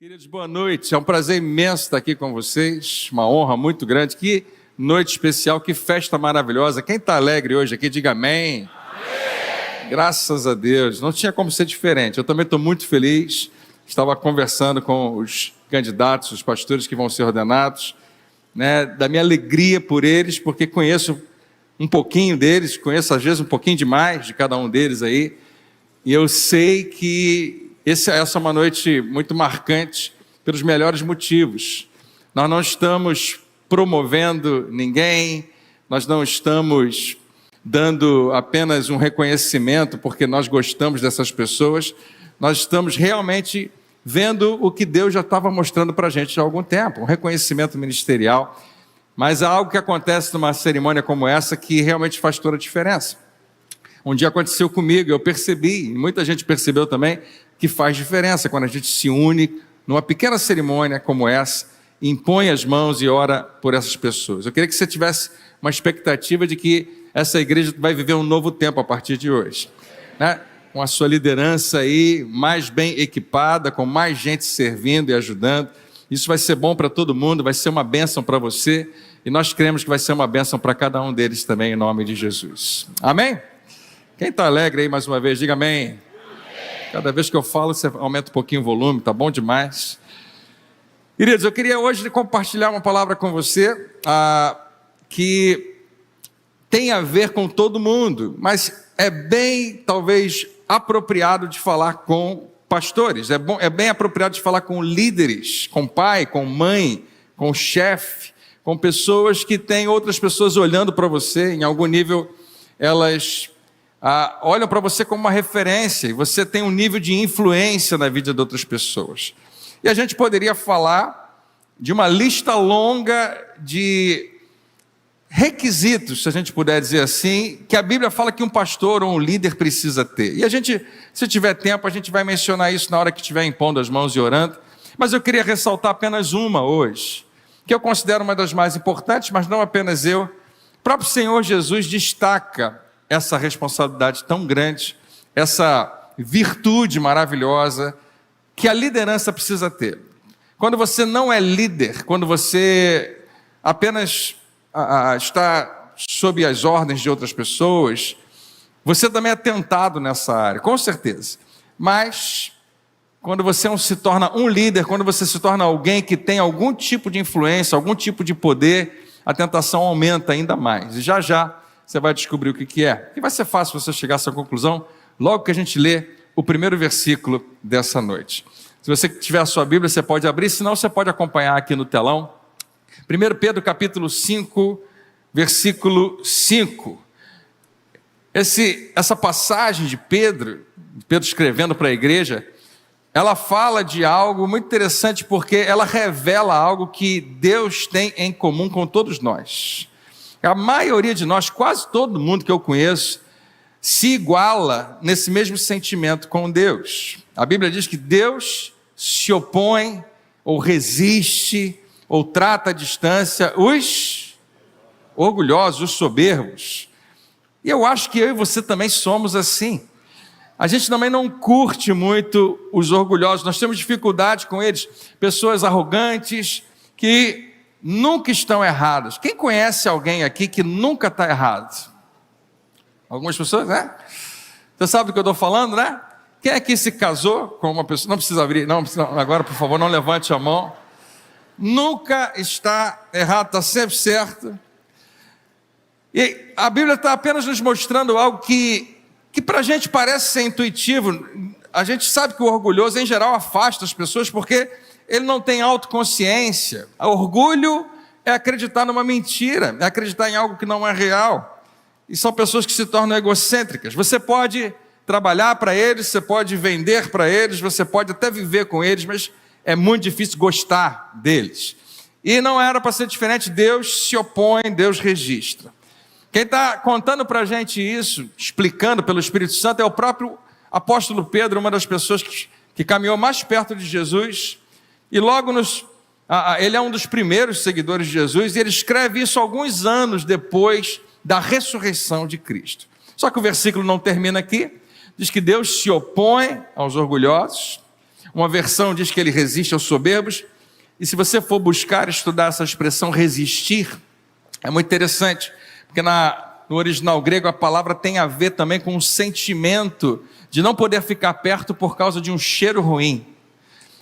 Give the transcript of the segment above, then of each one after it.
Queridos, boa noite. É um prazer imenso estar aqui com vocês. Uma honra muito grande. Que noite especial, que festa maravilhosa. Quem está alegre hoje aqui, diga amém. Amém. Graças a Deus. Não tinha como ser diferente. Eu também estou muito feliz. Estava conversando com os candidatos, os pastores que vão ser ordenados, da minha alegria por eles, porque conheço um pouquinho deles, conheço às vezes um pouquinho demais de cada um deles aí. E eu sei que essa é uma noite muito marcante pelos melhores motivos. Nós não estamos promovendo ninguém, nós não estamos dando apenas um reconhecimento porque nós gostamos dessas pessoas, nós estamos realmente vendo o que Deus já estava mostrando para a gente há algum tempo, um reconhecimento ministerial, mas há algo que acontece numa cerimônia como essa que realmente faz toda a diferença. Um dia aconteceu comigo, eu percebi, e muita gente percebeu também, que faz diferença quando a gente se une numa pequena cerimônia como essa, impõe as mãos e ora por essas pessoas. Eu queria que você tivesse uma expectativa de que essa igreja vai viver um novo tempo a partir de hoje, com a sua liderança aí mais bem equipada, com mais gente servindo e ajudando. Isso vai ser bom para todo mundo, vai ser uma bênção para você, e nós cremos que vai ser uma bênção para cada um deles também, em nome de Jesus. Amém? Quem está alegre aí mais uma vez, diga amém. Cada vez que eu falo, você aumenta um pouquinho o volume, tá bom demais. Queridos, eu queria hoje compartilhar uma palavra com você que tem a ver com todo mundo, mas é bem, talvez, apropriado de falar com pastores, é bem apropriado de falar com líderes, com pai, com mãe, com chefe, com pessoas que têm outras pessoas olhando para você, em algum nível elas olham para você como uma referência, e você tem um nível de influência na vida de outras pessoas. E a gente poderia falar de uma lista longa de requisitos, se a gente puder dizer assim, que a Bíblia fala que um pastor ou um líder precisa ter. E a gente, se tiver tempo, a gente vai mencionar isso na hora que estiver impondo as mãos e orando, mas eu queria ressaltar apenas uma hoje, que eu considero uma das mais importantes, mas não apenas eu. O próprio Senhor Jesus destaca essa responsabilidade tão grande, essa virtude maravilhosa que a liderança precisa ter. Quando você não é líder, quando você apenas está sob as ordens de outras pessoas, você também é tentado nessa área, com certeza. Mas quando você se torna um líder, quando você se torna alguém que tem algum tipo de influência, algum tipo de poder, a tentação aumenta ainda mais. E já você vai descobrir o que é. E vai ser fácil você chegar a essa conclusão logo que a gente lê o primeiro versículo dessa noite. Se você tiver a sua Bíblia, você pode abrir, senão você pode acompanhar aqui no telão. 1 Pedro capítulo 5, versículo 5. Essa passagem de Pedro escrevendo para a igreja, ela fala de algo muito interessante, porque ela revela algo que Deus tem em comum com todos nós. A maioria de nós, quase todo mundo que eu conheço, se iguala nesse mesmo sentimento com Deus. A Bíblia diz que Deus se opõe, ou resiste, ou trata à distância os orgulhosos, os soberbos. E eu acho que eu e você também somos assim. A gente também não curte muito os orgulhosos, nós temos dificuldade com eles, pessoas arrogantes que nunca estão erradas. Quem conhece alguém aqui que nunca está errado? Algumas pessoas, né? Você sabe do que eu estou falando, né? Quem aqui se casou com uma pessoa? Não precisa abrir, não, agora por favor, não levante a mão. Nunca está errado, está sempre certo. E a Bíblia está apenas nos mostrando algo que para a gente parece ser intuitivo. A gente sabe que o orgulhoso, em geral, afasta as pessoas porque ele não tem autoconsciência. O orgulho é acreditar numa mentira, é acreditar em algo que não é real. E são pessoas que se tornam egocêntricas. Você pode trabalhar para eles, você pode vender para eles, você pode até viver com eles, mas é muito difícil gostar deles. E não era para ser diferente. Deus se opõe, Deus registra. Quem está contando para a gente isso, explicando pelo Espírito Santo, é o próprio apóstolo Pedro, uma das pessoas que caminhou mais perto de Jesus. E logo ele é um dos primeiros seguidores de Jesus, e ele escreve isso alguns anos depois da ressurreição de Cristo. Só que o versículo não termina aqui, diz que Deus se opõe aos orgulhosos, Uma versão diz que ele resiste aos soberbos. E se você for buscar estudar essa expressão resistir, é muito interessante, porque no original grego a palavra tem a ver também com um sentimento de não poder ficar perto por causa de um cheiro ruim,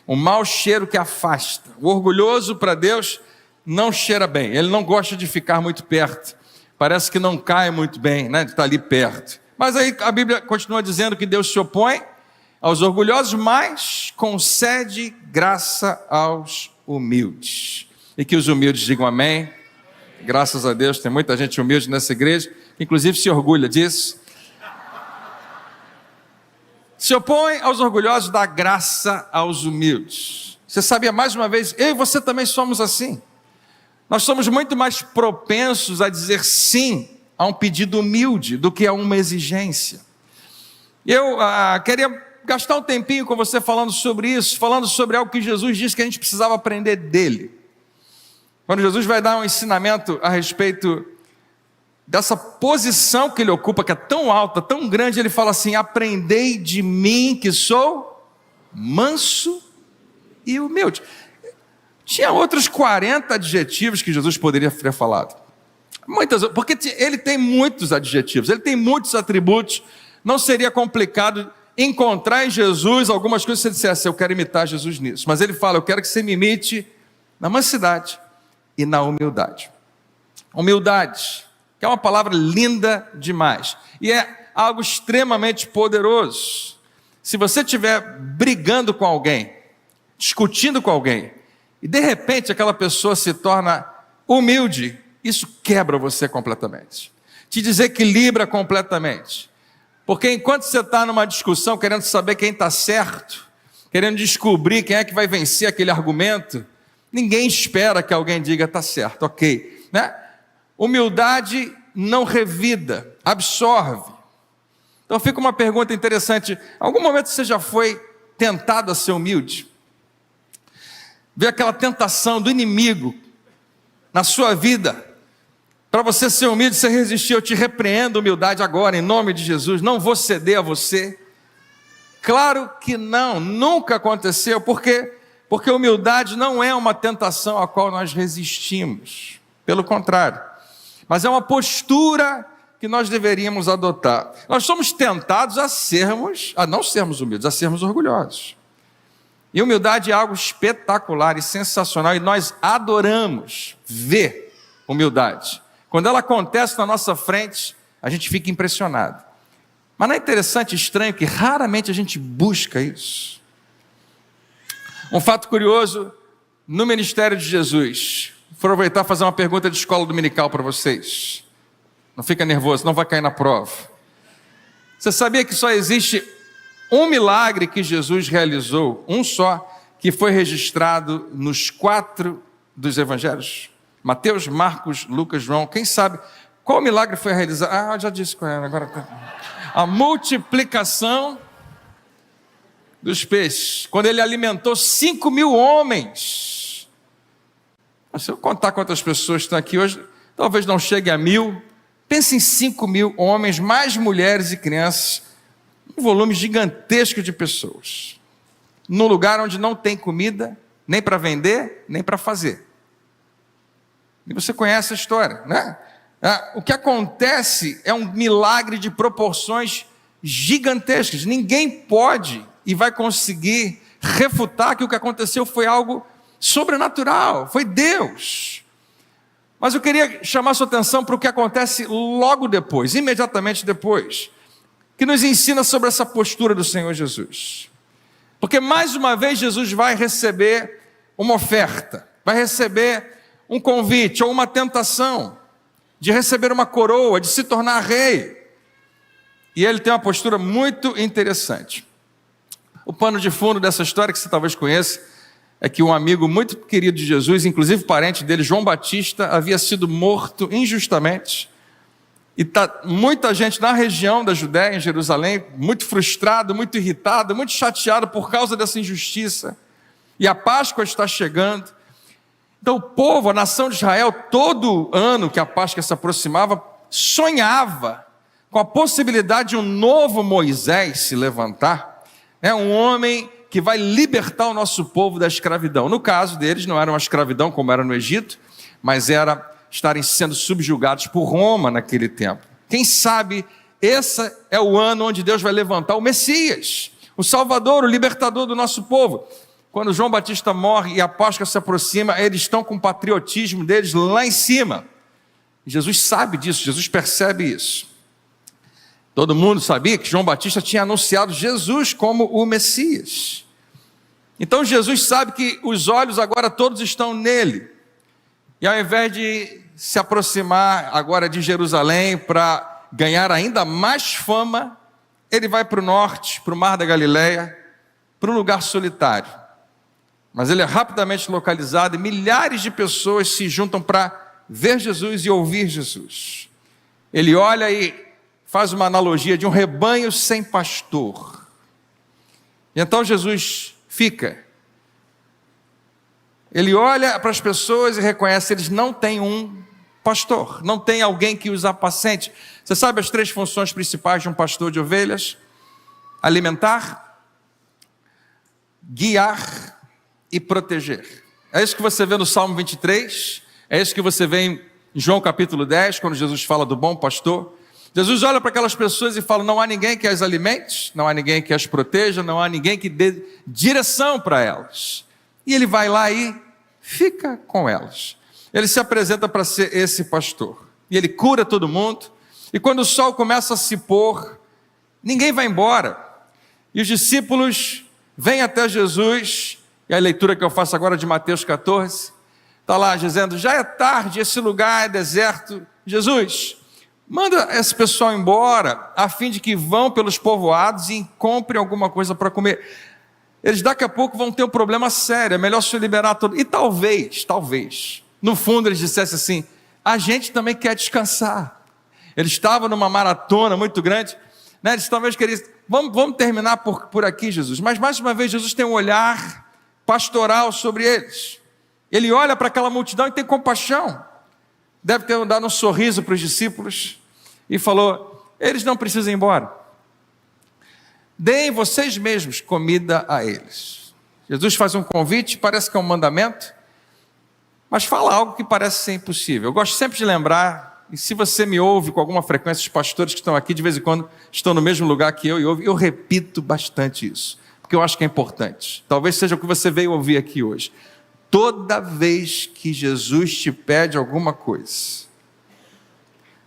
um mau cheiro que afasta. O orgulhoso para Deus não cheira bem, ele não gosta de ficar muito perto, parece que não cai muito bem, né, de estar ali perto. Mas aí a Bíblia continua dizendo que Deus se opõe aos orgulhosos, mas concede graça aos humildes. E que os humildes digam amém. Graças a Deus, tem muita gente humilde nessa igreja, que inclusive se orgulha disso. Se opõe aos orgulhosos, dá graça aos humildes. Você sabia, mais uma vez, eu e você também somos assim. Nós somos muito mais propensos a dizer sim a um pedido humilde do que a uma exigência. Eu queria gastar um tempinho com você falando sobre isso, falando sobre algo que Jesus disse que a gente precisava aprender dele. Quando Jesus vai dar um ensinamento a respeito dessa posição que ele ocupa, que é tão alta, tão grande, ele fala assim: aprendei de mim que sou manso e humilde. Tinha outros 40 adjetivos que Jesus poderia ter falado. Porque ele tem muitos adjetivos, ele tem muitos atributos. Não seria complicado encontrar em Jesus algumas coisas que você dissesse: eu quero imitar Jesus nisso. Mas ele fala: eu quero que você me imite na mansidade e na humildade. Humildade, que é uma palavra linda demais, e é algo extremamente poderoso. Se você estiver brigando com alguém, discutindo com alguém, e de repente aquela pessoa se torna humilde, isso quebra você completamente, te desequilibra completamente. Porque enquanto você está numa discussão querendo saber quem está certo, querendo descobrir quem é que vai vencer aquele argumento, ninguém espera que alguém diga está certo, ok, né? Humildade não revida, absorve. Então fica uma pergunta interessante: algum momento você já foi tentado a ser humilde? Vê aquela tentação do inimigo na sua vida, para você ser humilde, você resistir. Eu te repreendo, humildade, agora, em nome de Jesus, não vou ceder a você. Claro que não, nunca aconteceu, porque humildade não é uma tentação a qual nós resistimos, pelo contrário, mas é uma postura que nós deveríamos adotar. Nós somos tentados a não sermos humildes, a sermos orgulhosos. E humildade é algo espetacular e sensacional, e nós adoramos ver humildade. Quando ela acontece na nossa frente, a gente fica impressionado. Mas não é interessante, estranho, que raramente a gente busca isso? Um fato curioso, no ministério de Jesus, vou aproveitar e fazer uma pergunta de escola dominical para vocês. Não fica nervoso, não vai cair na prova. Você sabia que só existe um milagre que Jesus realizou, um só, que foi registrado nos 4 dos evangelhos? Mateus, Marcos, Lucas, João. Quem sabe qual milagre foi realizado? Eu já disse qual era. Agora a multiplicação dos peixes, quando ele alimentou 5.000 homens. Se eu contar quantas pessoas estão aqui hoje, talvez não chegue a 1.000. Pense em 5.000 homens, mais mulheres e crianças, um volume gigantesco de pessoas, num lugar onde não tem comida, nem para vender, nem para fazer. E você conhece a história, né? O que acontece é um milagre de proporções gigantescas. Ninguém pode e vai conseguir refutar que o que aconteceu foi algo sobrenatural, foi Deus. Mas eu queria chamar sua atenção para o que acontece logo depois, imediatamente depois, que nos ensina sobre essa postura do Senhor Jesus. Porque mais uma vez Jesus vai receber uma oferta, vai receber um convite ou uma tentação de receber uma coroa, de se tornar rei. E ele tem uma postura muito interessante. O pano de fundo dessa história, que você talvez conheça, é que um amigo muito querido de Jesus, inclusive parente dele, João Batista, havia sido morto injustamente. E está muita gente na região da Judéia, em Jerusalém, muito frustrado, muito irritado, muito chateado por causa dessa injustiça. E a Páscoa está chegando. Então o povo, a nação de Israel, todo ano que a Páscoa se aproximava, sonhava com a possibilidade de um novo Moisés se levantar, um homem que vai libertar o nosso povo da escravidão. No caso deles, não era uma escravidão como era no Egito, mas era estarem sendo subjugados por Roma naquele tempo. Quem sabe esse é o ano onde Deus vai levantar o Messias, o Salvador, o libertador do nosso povo. Quando João Batista morre e a Páscoa se aproxima, eles estão com o patriotismo deles lá em cima. Jesus sabe disso, Jesus percebe isso. Todo mundo sabia que João Batista tinha anunciado Jesus como o Messias. Então Jesus sabe que os olhos agora todos estão nele. E ao invés de se aproximar agora de Jerusalém para ganhar ainda mais fama, ele vai para o norte, para o Mar da Galileia, para um lugar solitário. Mas ele é rapidamente localizado e milhares de pessoas se juntam para ver Jesus e ouvir Jesus. Ele olha e faz uma analogia de um rebanho sem pastor. E então Jesus fica. Ele olha para as pessoas e reconhece que eles não têm um pastor, não tem alguém que os apacente. Você sabe as 3 funções principais de um pastor de ovelhas? Alimentar, guiar e proteger. É isso que você vê no Salmo 23, é isso que você vê em João capítulo 10, quando Jesus fala do bom pastor. Jesus olha para aquelas pessoas e fala: não há ninguém que as alimente, não há ninguém que as proteja, não há ninguém que dê direção para elas. E ele vai lá e fica com elas. Ele se apresenta para ser esse pastor. E ele cura todo mundo. E quando o sol começa a se pôr, ninguém vai embora. E os discípulos vêm até Jesus. E a leitura que eu faço agora de Mateus 14, está lá dizendo: já é tarde, esse lugar é deserto. Jesus, manda esse pessoal embora, a fim de que vão pelos povoados e comprem alguma coisa para comer. Eles daqui a pouco vão ter um problema sério, é melhor se liberar todo. E talvez, no fundo eles dissessem assim: a gente também quer descansar. Eles estavam numa maratona muito grande, né? Eles talvez queriam, vamos terminar por aqui, Jesus. Mas mais uma vez Jesus tem um olhar pastoral sobre eles. Ele olha para aquela multidão e tem compaixão. Deve ter dado um sorriso para os discípulos e falou: eles não precisam ir embora. Deem vocês mesmos comida a eles. Jesus faz um convite, parece que é um mandamento, mas fala algo que parece ser impossível. Eu gosto sempre de lembrar, e se você me ouve com alguma frequência, os pastores que estão aqui de vez em quando estão no mesmo lugar que eu repito bastante isso, porque eu acho que é importante. Talvez seja o que você veio ouvir aqui hoje. Toda vez que Jesus te pede alguma coisa,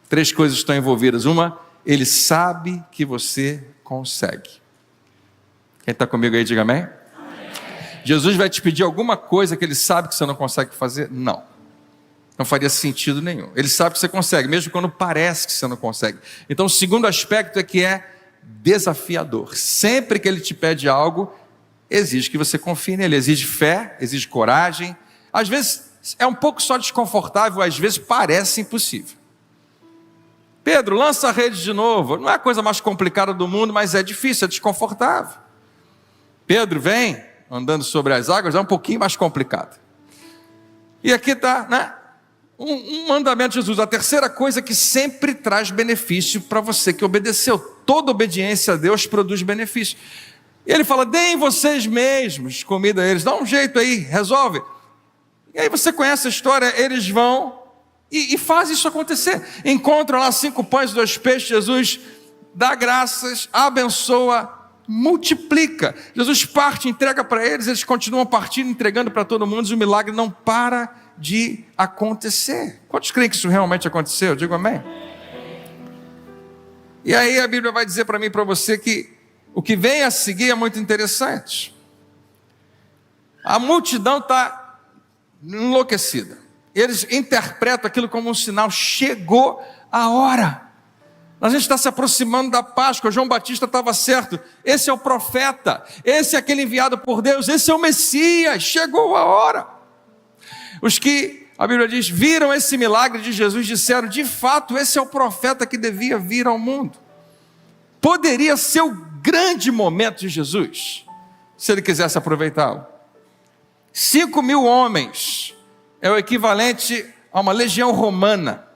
3 coisas estão envolvidas. Uma, ele sabe que você consegue. Quem está comigo aí, diga amém. Jesus vai te pedir alguma coisa que ele sabe que você não consegue fazer? Não faria sentido nenhum. Ele sabe que você consegue, mesmo quando parece que você não consegue. Então o segundo aspecto é que é desafiador. Sempre que ele te pede algo, exige que você confie nele, exige fé, exige coragem. Às vezes é um pouco só desconfortável, às vezes parece impossível. Pedro, lança a rede de novo. Não é a coisa mais complicada do mundo, mas é difícil, é desconfortável. Pedro vem andando sobre as águas, é um pouquinho mais complicado. E aqui está, né? Um mandamento de Jesus. A terceira coisa que sempre traz benefício para você que obedeceu. Toda obediência a Deus produz benefício. E ele fala: deem vocês mesmos comida a eles. Dá um jeito aí, resolve. E aí você conhece a história, eles vão e fazem isso acontecer. Encontram lá 5 pães e 2 peixes. Jesus dá graças, abençoa, multiplica. Jesus parte, entrega para eles, eles continuam partindo, entregando para todo mundo, e o milagre não para de acontecer. Quantos creem que isso realmente aconteceu? Eu digo amém. E aí a Bíblia vai dizer para mim e para você que o que vem a seguir é muito interessante. A multidão está enlouquecida. Eles interpretam aquilo como um sinal. Chegou a hora. A gente está se aproximando da Páscoa. João Batista estava certo. Esse é o profeta. Esse é aquele enviado por Deus. Esse é o Messias. Chegou a hora. Os que, a Bíblia diz, viram esse milagre de Jesus, disseram: de fato, esse é o profeta que devia vir ao mundo. Poderia ser o grande momento de Jesus, se ele quisesse aproveitá-lo. 5.000 homens é o equivalente a uma legião romana.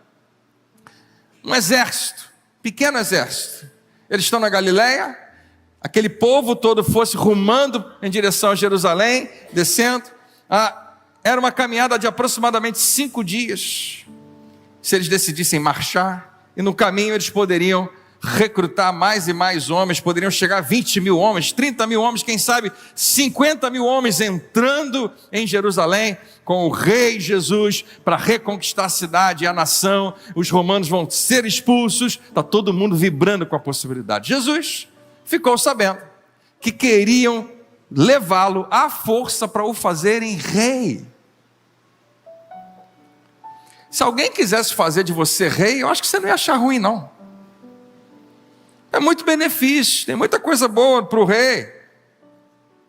Um exército, pequeno exército. Eles estão na Galileia, aquele povo todo fosse rumando em direção a Jerusalém, descendo. Era uma caminhada de aproximadamente 5 dias, se eles decidissem marchar, e no caminho eles poderiam recrutar mais e mais homens, poderiam chegar a 20 mil homens, 30 mil homens, quem sabe 50 mil homens entrando em Jerusalém com o rei Jesus para reconquistar a cidade e a nação. Os romanos vão ser expulsos, está todo mundo vibrando com a possibilidade. Jesus ficou sabendo que queriam levá-lo à força para o fazerem rei. Se alguém quisesse fazer de você rei, eu acho que você não ia achar ruim, não. É muito benefício, tem muita coisa boa para o rei.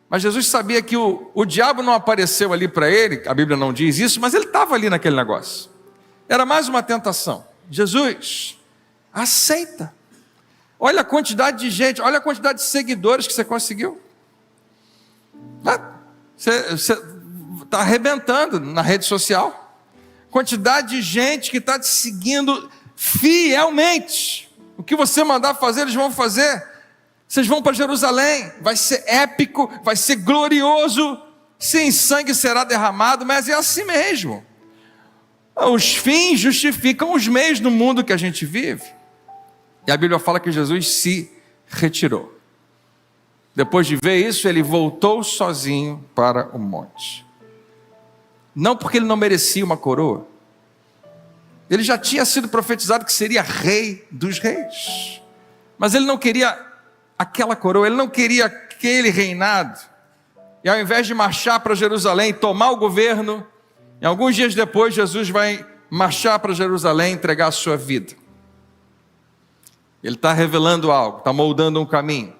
Mas Jesus sabia que o diabo não apareceu ali para ele, a Bíblia não diz isso, mas ele estava ali naquele negócio. Era mais uma tentação. Jesus, aceita. Olha a quantidade de gente, olha a quantidade de seguidores que você conseguiu. Você está arrebentando na rede social. Quantidade de gente que está te seguindo fielmente. O que você mandar fazer, eles vão fazer. Vocês vão para Jerusalém, vai ser épico, vai ser glorioso. Sim, sangue será derramado, mas é assim mesmo. Os fins justificam os meios no mundo que a gente vive. E a Bíblia fala que Jesus se retirou. Depois de ver isso, ele voltou sozinho para o monte. Não porque ele não merecia uma coroa. Ele já tinha sido profetizado que seria rei dos reis. Mas ele não queria aquela coroa, ele não queria aquele reinado. E ao invés de marchar para Jerusalém, tomar o governo, e alguns dias depois Jesus vai marchar para Jerusalém e entregar a sua vida. Ele está revelando algo, está moldando um caminho.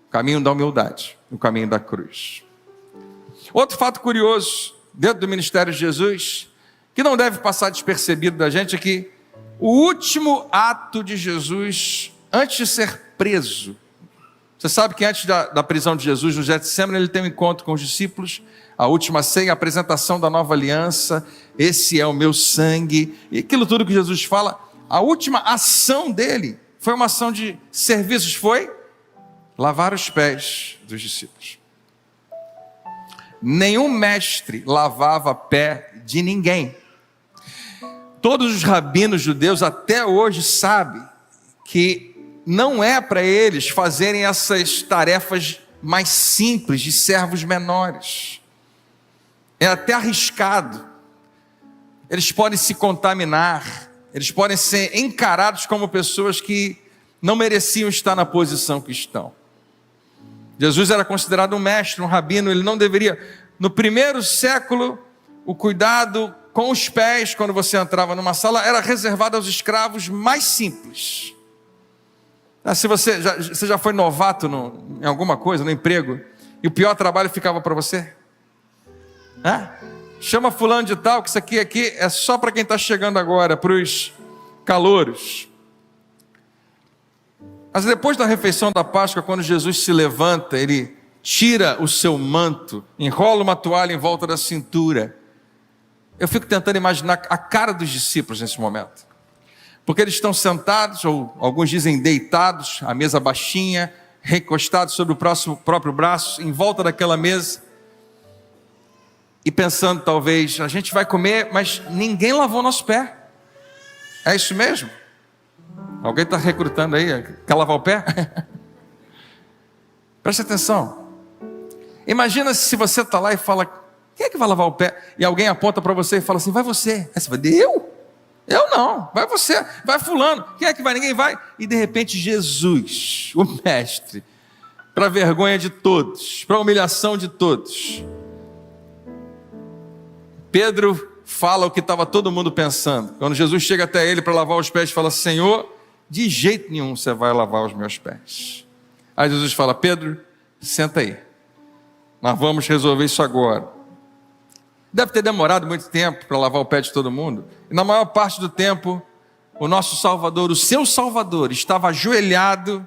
O caminho da humildade, o caminho da cruz. Outro fato curioso, dentro do ministério de Jesus, que não deve passar despercebido da gente, é que o último ato de Jesus, antes de ser preso, você sabe que antes da prisão de Jesus, no Getsemane, ele tem um encontro com os discípulos, a última ceia, a apresentação da nova aliança, esse é o meu sangue, e aquilo tudo que Jesus fala, a última ação dele, foi uma ação de serviços, foi lavar os pés dos discípulos. Nenhum mestre lavava pé de ninguém. Todos os rabinos judeus até hoje sabem que não é para eles fazerem essas tarefas mais simples de servos menores. É até arriscado. Eles podem se contaminar, eles podem ser encarados como pessoas que não mereciam estar na posição que estão. Jesus era considerado um mestre, um rabino, ele não deveria. No primeiro século, o cuidado com os pés, quando você entrava numa sala, era reservado aos escravos mais simples. Se você já foi novato em alguma coisa, no emprego, e o pior trabalho ficava para você? Chama fulano de tal, que isso aqui é só para quem está chegando agora, para os calouros. Mas depois da refeição da Páscoa, quando Jesus se levanta, ele tira o seu manto, enrola uma toalha em volta da cintura. Eu fico tentando imaginar a cara dos discípulos nesse momento. Porque eles estão sentados, ou alguns dizem deitados, a mesa baixinha, recostados sobre o próprio braço, em volta daquela mesa. E pensando, talvez, a gente vai comer, mas ninguém lavou nosso pé. É isso mesmo? Alguém está recrutando aí? Quer lavar o pé? Preste atenção. Imagina se você está lá e fala, quem é que vai lavar o pé? E alguém aponta para você e fala assim, vai você. Aí você vai, eu? Eu não, vai você, vai fulano. Quem é que vai? Ninguém vai. E de repente Jesus, o mestre, para a vergonha de todos, para a humilhação de todos, Pedro fala o que estava todo mundo pensando. Quando Jesus chega até ele para lavar os pés, fala, Senhor, de jeito nenhum você vai lavar os meus pés. Aí Jesus fala, Pedro, senta aí, nós vamos resolver isso agora. Deve ter demorado muito tempo para lavar o pé de todo mundo. E na maior parte do tempo, o nosso Salvador, o seu Salvador, estava ajoelhado,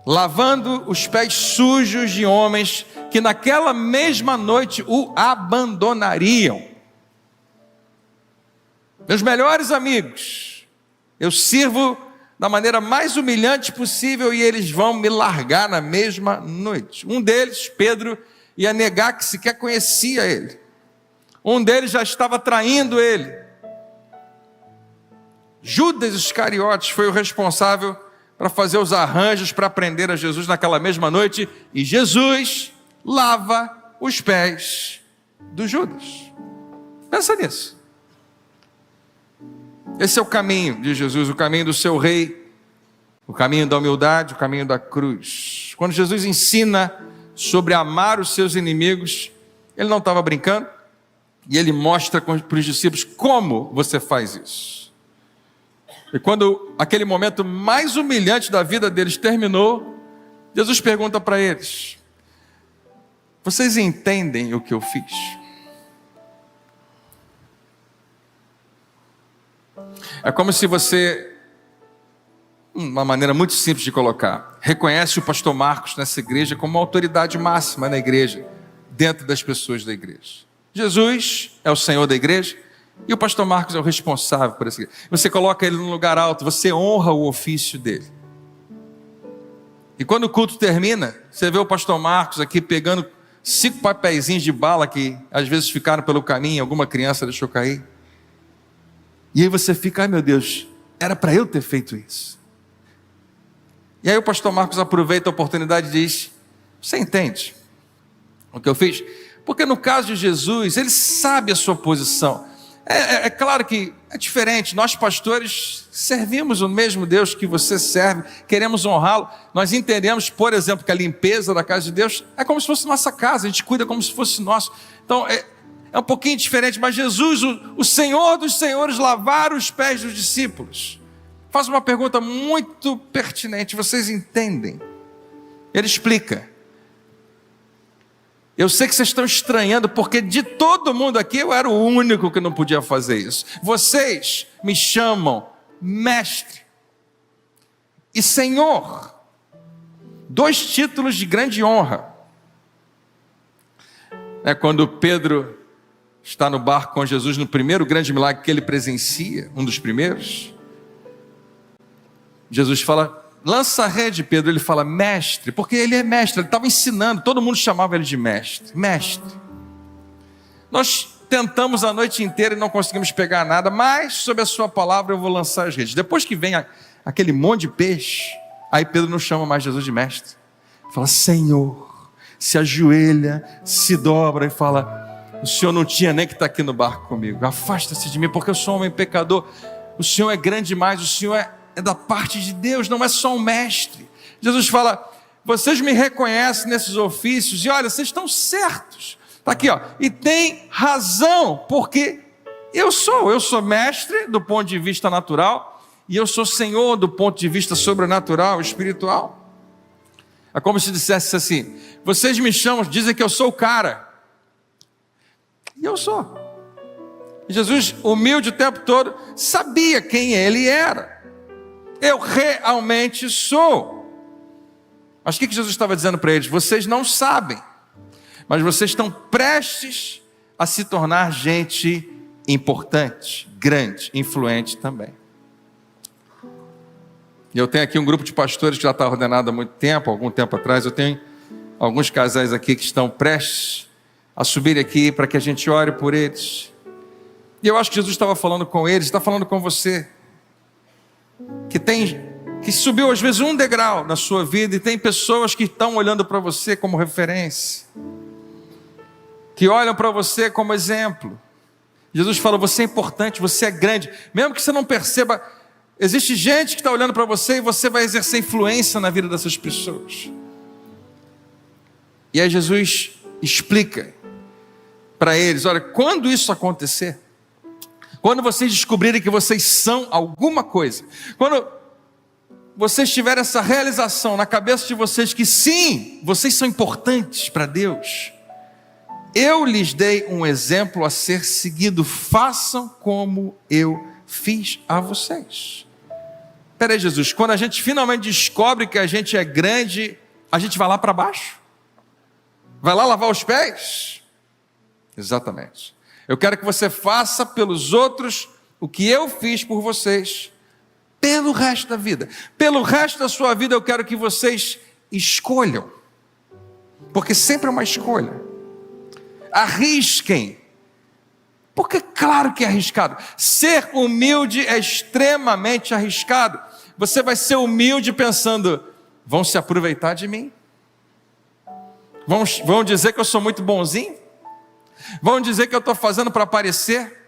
lavando os pés sujos de homens que naquela mesma noite o abandonariam. Meus melhores amigos, eu sirvo da maneira mais humilhante possível e eles vão me largar na mesma noite. Um deles, Pedro, ia negar que sequer conhecia ele. Um deles já estava traindo ele. Judas Iscariotes foi o responsável para fazer os arranjos para prender a Jesus naquela mesma noite, e Jesus lava os pés do Judas. Pensa nisso. Esse é o caminho de Jesus, o caminho do seu rei, o caminho da humildade, o caminho da cruz. Quando Jesus ensina sobre amar os seus inimigos, ele não estava brincando, e ele mostra para os discípulos como você faz isso. E quando aquele momento mais humilhante da vida deles terminou, Jesus pergunta para eles: vocês entendem o que eu fiz? É como se você, uma maneira muito simples de colocar, reconhece o pastor Marcos nessa igreja como uma autoridade máxima na igreja, dentro das pessoas da igreja. Jesus é o Senhor da igreja, e o pastor Marcos é o responsável por essa igreja. Você coloca ele num lugar alto, você honra o ofício dele. E quando o culto termina, você vê o pastor Marcos aqui pegando 5 papeizinhos de bala que às vezes ficaram pelo caminho, alguma criança deixou cair. E aí você fica, ai meu Deus, era para eu ter feito isso. E aí o pastor Marcos aproveita a oportunidade e diz: você entende o que eu fiz? Porque no caso de Jesus, ele sabe a sua posição. É claro que é diferente, nós pastores servimos o mesmo Deus que você serve, queremos honrá-lo. Nós entendemos, por exemplo, que a limpeza da casa de Deus é como se fosse nossa casa, a gente cuida como se fosse nosso. Então é um pouquinho diferente, mas Jesus, o Senhor dos Senhores, lavar os pés dos discípulos, faz uma pergunta muito pertinente: vocês entendem? Ele explica: eu sei que vocês estão estranhando, porque de todo mundo aqui eu era o único que não podia fazer isso. Vocês me chamam mestre e Senhor, 2 títulos de grande honra. É quando Pedro está no barco com Jesus no primeiro grande milagre que ele presencia, um dos primeiros. Jesus fala: lança a rede, Pedro. Ele fala mestre, porque ele é mestre, ele estava ensinando, todo mundo chamava ele de mestre. Mestre. Nós tentamos a noite inteira e não conseguimos pegar nada, mas sob a sua palavra eu vou lançar as redes. Depois que vem aquele monte de peixe, aí Pedro não chama mais Jesus de mestre, fala Senhor, se ajoelha, se dobra e fala: o Senhor não tinha nem que estar aqui no barco comigo, afasta-se de mim, porque eu sou um homem pecador. O Senhor é grande demais, o Senhor é da parte de Deus, não é só um mestre. Jesus fala: vocês me reconhecem nesses ofícios, e olha, vocês estão certos, está aqui, ó, e tem razão, porque eu sou mestre do ponto de vista natural, e eu sou Senhor do ponto de vista sobrenatural, espiritual. É como se dissesse assim: vocês me chamam, dizem que eu sou o cara, e eu sou. Jesus, humilde o tempo todo, sabia quem ele era. Eu realmente sou. Mas o que Jesus estava dizendo para eles? Vocês não sabem, mas vocês estão prestes a se tornar gente importante, grande, influente também. E eu tenho aqui um grupo de pastores que já está ordenado há muito tempo, algum tempo atrás. Eu tenho alguns casais aqui que estão prestes a subir aqui para que a gente ore por eles. E eu acho que Jesus estava falando com eles, está falando com você, que subiu às vezes um degrau na sua vida, e tem pessoas que estão olhando para você como referência, que olham para você como exemplo. Jesus fala: você é importante, você é grande, mesmo que você não perceba. Existe gente que está olhando para você e você vai exercer influência na vida dessas pessoas. E aí Jesus explica para eles: olha, quando isso acontecer, quando vocês descobrirem que vocês são alguma coisa, quando vocês tiverem essa realização na cabeça de vocês que sim, vocês são importantes para Deus, eu lhes dei um exemplo a ser seguido, façam como eu fiz a vocês. Espera aí, Jesus, quando a gente finalmente descobre que a gente é grande, a gente vai lá para baixo? Vai lá lavar os pés? Exatamente. Eu quero que você faça pelos outros o que eu fiz por vocês, pelo resto da vida. Pelo resto da sua vida eu quero que vocês escolham, porque sempre é uma escolha. Arrisquem, porque claro que é arriscado. Ser humilde é extremamente arriscado. Você vai ser humilde pensando, vão se aproveitar de mim? Vão dizer que eu sou muito bonzinho? Vão dizer que eu estou fazendo para aparecer?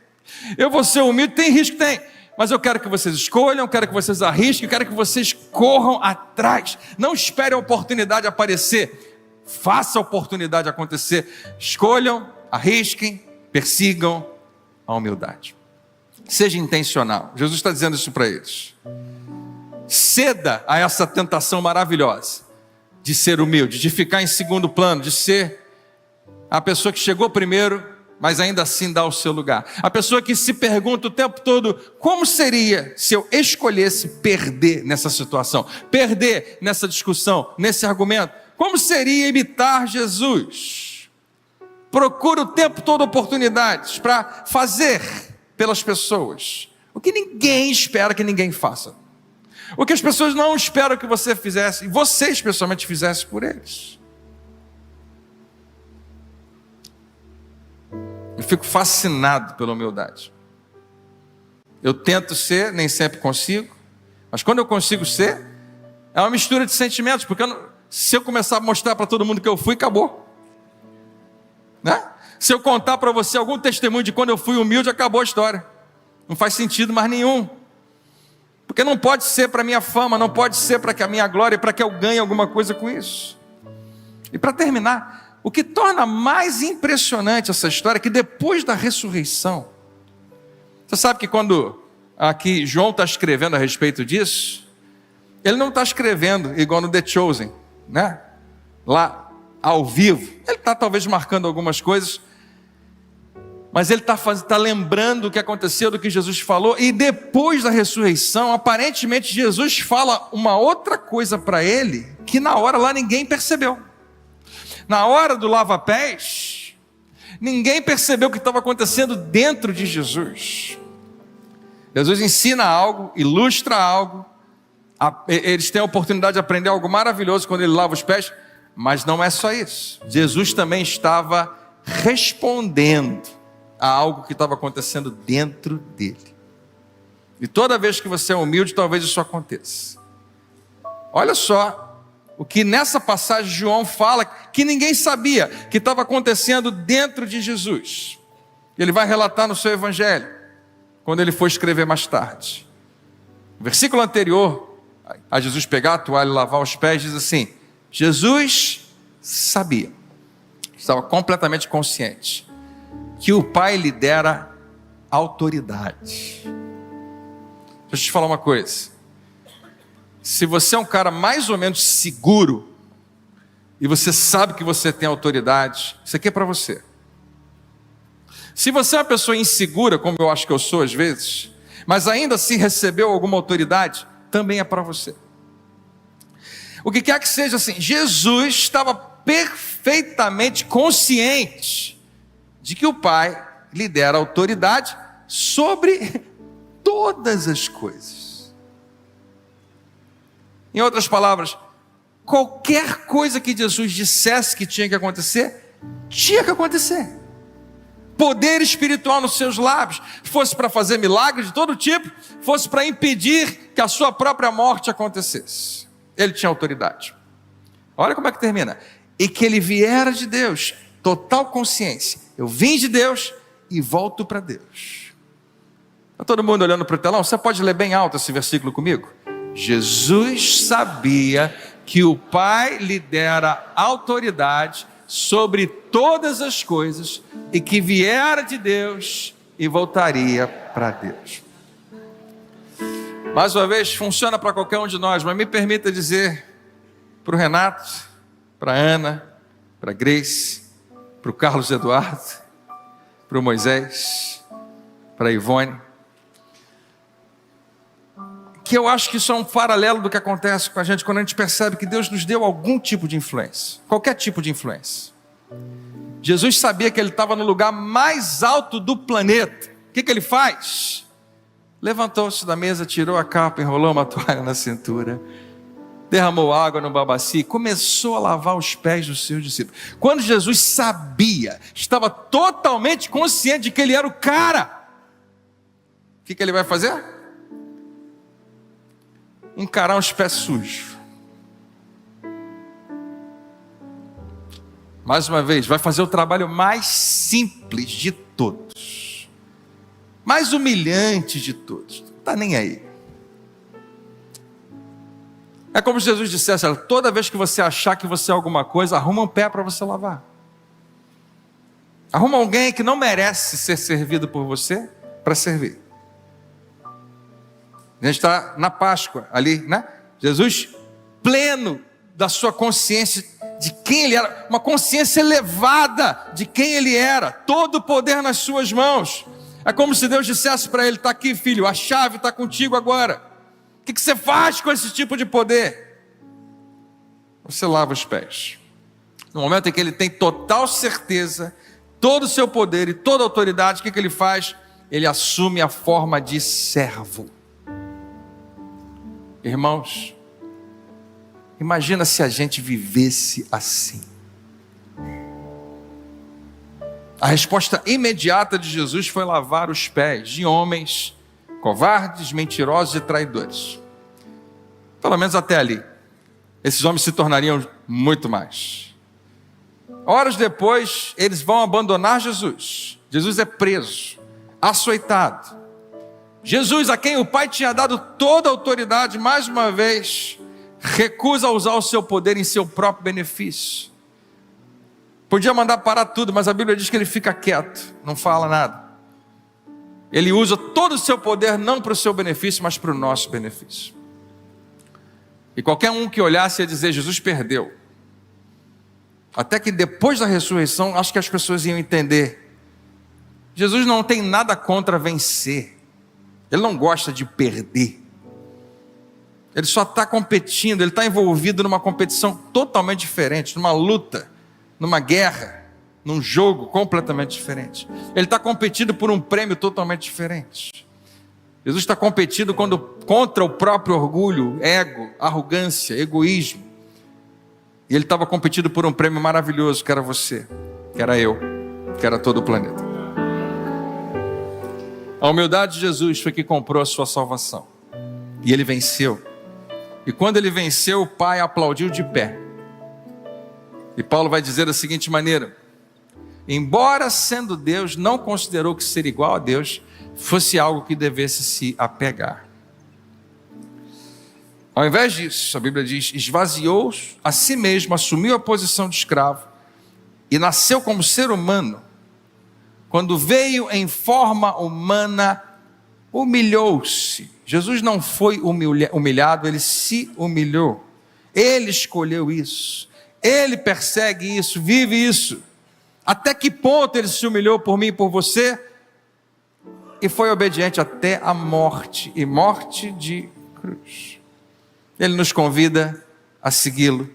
Eu vou ser humilde, tem risco? Tem. Mas eu quero que vocês escolham, quero que vocês arrisquem, quero que vocês corram atrás. Não espere a oportunidade aparecer. Faça a oportunidade acontecer. Escolham, arrisquem, persigam a humildade. Seja intencional. Jesus está dizendo isso para eles. Ceda a essa tentação maravilhosa de ser humilde, de ficar em segundo plano, de ser a pessoa que chegou primeiro, mas ainda assim dá o seu lugar. A pessoa que se pergunta o tempo todo, como seria se eu escolhesse perder nessa situação, perder nessa discussão, nesse argumento? Como seria imitar Jesus? Procura o tempo todo oportunidades para fazer pelas pessoas o que ninguém espera que ninguém faça. O que as pessoas não esperam que você fizesse, e você especialmente fizesse por eles. Eu fico fascinado pela humildade. Eu tento ser, nem sempre consigo, mas quando eu consigo ser, é uma mistura de sentimentos, porque se eu começar a mostrar para todo mundo que eu fui, acabou. Né? Se eu contar para você algum testemunho de quando eu fui humilde, acabou a história. Não faz sentido mais nenhum. Porque não pode ser para a minha fama, não pode ser para que a minha glória, para que eu ganhe alguma coisa com isso. E para terminar, o que torna mais impressionante essa história é que depois da ressurreição, você sabe que quando aqui João está escrevendo a respeito disso, ele não está escrevendo igual no The Chosen, né? Lá ao vivo. Ele está talvez marcando algumas coisas, mas ele está lembrando o que aconteceu, do que Jesus falou, e depois da ressurreição, aparentemente Jesus fala uma outra coisa para ele, que na hora lá ninguém percebeu. Na hora do lava-pés, ninguém percebeu o que estava acontecendo dentro de Jesus. Jesus ensina algo, ilustra algo, eles têm a oportunidade de aprender algo maravilhoso quando ele lava os pés, mas não é só isso. Jesus também estava respondendo a algo que estava acontecendo dentro dele. E toda vez que você é humilde, talvez isso aconteça. Olha só o que nessa passagem João fala, que ninguém sabia, que estava acontecendo dentro de Jesus. Ele vai relatar no seu evangelho, quando ele for escrever mais tarde. O versículo anterior a Jesus pegar a toalha e lavar os pés, diz assim: Jesus sabia, estava completamente consciente, que o Pai lhe dera autoridade. Deixa eu te falar uma coisa. Se você é um cara mais ou menos seguro, e você sabe que você tem autoridade, isso aqui é para você. Se você é uma pessoa insegura, como eu acho que eu sou às vezes, mas ainda assim recebeu alguma autoridade, também é para você. O que quer que seja, assim, Jesus estava perfeitamente consciente de que o Pai lhe dera autoridade sobre todas as coisas. Em outras palavras, qualquer coisa que Jesus dissesse que tinha que acontecer, tinha que acontecer. Poder espiritual nos seus lábios, fosse para fazer milagres de todo tipo, fosse para impedir que a sua própria morte acontecesse. Ele tinha autoridade. Olha como é que termina. E que ele viera de Deus, total consciência. Eu vim de Deus e volto para Deus. Está todo mundo olhando para o telão? Você pode ler bem alto esse versículo comigo? Jesus sabia que o Pai lhe dera autoridade sobre todas as coisas e que viera de Deus e voltaria para Deus. Mais uma vez, funciona para qualquer um de nós, mas me permita dizer para o Renato, para a Ana, para a Grace, para o Carlos Eduardo, para o Moisés, para a Ivone, que eu acho que isso é um paralelo do que acontece com a gente quando a gente percebe que Deus nos deu algum tipo de influência, qualquer tipo de influência. Jesus sabia que ele estava no lugar mais alto do planeta. O que ele faz? levantou-se da mesa, tirou a capa, enrolou uma toalha na cintura, derramou água no babaci e começou a lavar os pés dos seus discípulos. Quando Jesus sabia, estava totalmente consciente de que ele era o cara, o que ele vai fazer? Encarar os pés sujos. Mais uma vez, vai fazer o trabalho mais simples de todos, mais humilhante de todos, não está nem aí. É como se Jesus dissesse: olha, toda vez que você achar que você é alguma coisa, arruma um pé para você lavar. Arruma alguém que não merece ser servido por você para servir. A gente está na Páscoa ali, né? Jesus pleno da sua consciência de quem ele era, uma consciência elevada de quem ele era, todo o poder nas suas mãos. É como se Deus dissesse para ele: está aqui, filho, a chave está contigo agora. O que você faz com esse tipo de poder? Você lava os pés. No momento em que ele tem total certeza, todo o seu poder e toda a autoridade, o que ele faz? Ele assume a forma de servo. Irmãos, imagina se a gente vivesse assim. A resposta imediata de Jesus foi lavar os pés de homens covardes, mentirosos e traidores. Pelo menos até ali. Esses homens se tornariam muito mais. Horas depois, eles vão abandonar Jesus. Jesus é preso, açoitado. Jesus, a quem o Pai tinha dado toda a autoridade, mais uma vez, recusa usar o seu poder em seu próprio benefício. Podia mandar parar tudo, mas a Bíblia diz que ele fica quieto, não fala nada. Ele usa todo o seu poder não para o seu benefício, mas para o nosso benefício. E qualquer um que olhasse ia dizer: Jesus perdeu. Até que depois da ressurreição, acho que as pessoas iam entender: Jesus não tem nada contra vencer. Ele não gosta de perder. Ele só está competindo, ele está envolvido numa competição totalmente diferente, numa luta, numa guerra, num jogo completamente diferente. Ele está competindo por um prêmio totalmente diferente. Jesus está competindo contra o próprio orgulho, ego, arrogância, egoísmo. E ele estava competindo por um prêmio maravilhoso, que era você, que era eu, que era todo o planeta. A humildade de Jesus foi que comprou a sua salvação. E ele venceu. E quando ele venceu, o Pai aplaudiu de pé. E Paulo vai dizer da seguinte maneira: embora sendo Deus, não considerou que ser igual a Deus fosse algo que devesse se apegar. Ao invés disso, a Bíblia diz, esvaziou a si mesmo, assumiu a posição de escravo e nasceu como ser humano. Quando veio em forma humana, humilhou-se. Jesus não foi humilhado, ele se humilhou. Ele escolheu isso. Ele persegue isso, vive isso. Até que ponto ele se humilhou por mim e por você? E foi obediente até a morte, e morte de cruz. Ele nos convida a segui-lo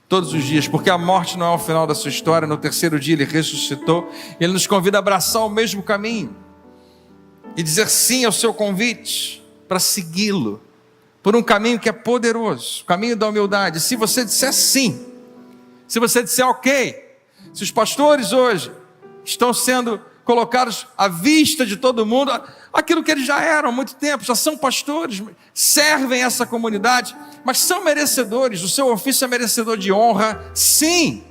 todos os dias, porque a morte não é o final da sua história. No terceiro dia ele ressuscitou. Ele nos convida a abraçar o mesmo caminho e dizer sim ao seu convite para segui-lo por um caminho que é poderoso, o caminho da humildade. Se você disser sim, se você disser ok, se os pastores hoje estão sendo colocados à vista de todo mundo, aquilo que eles já eram há muito tempo, já são pastores, servem essa comunidade, mas são merecedores, o seu ofício é merecedor de honra, sim.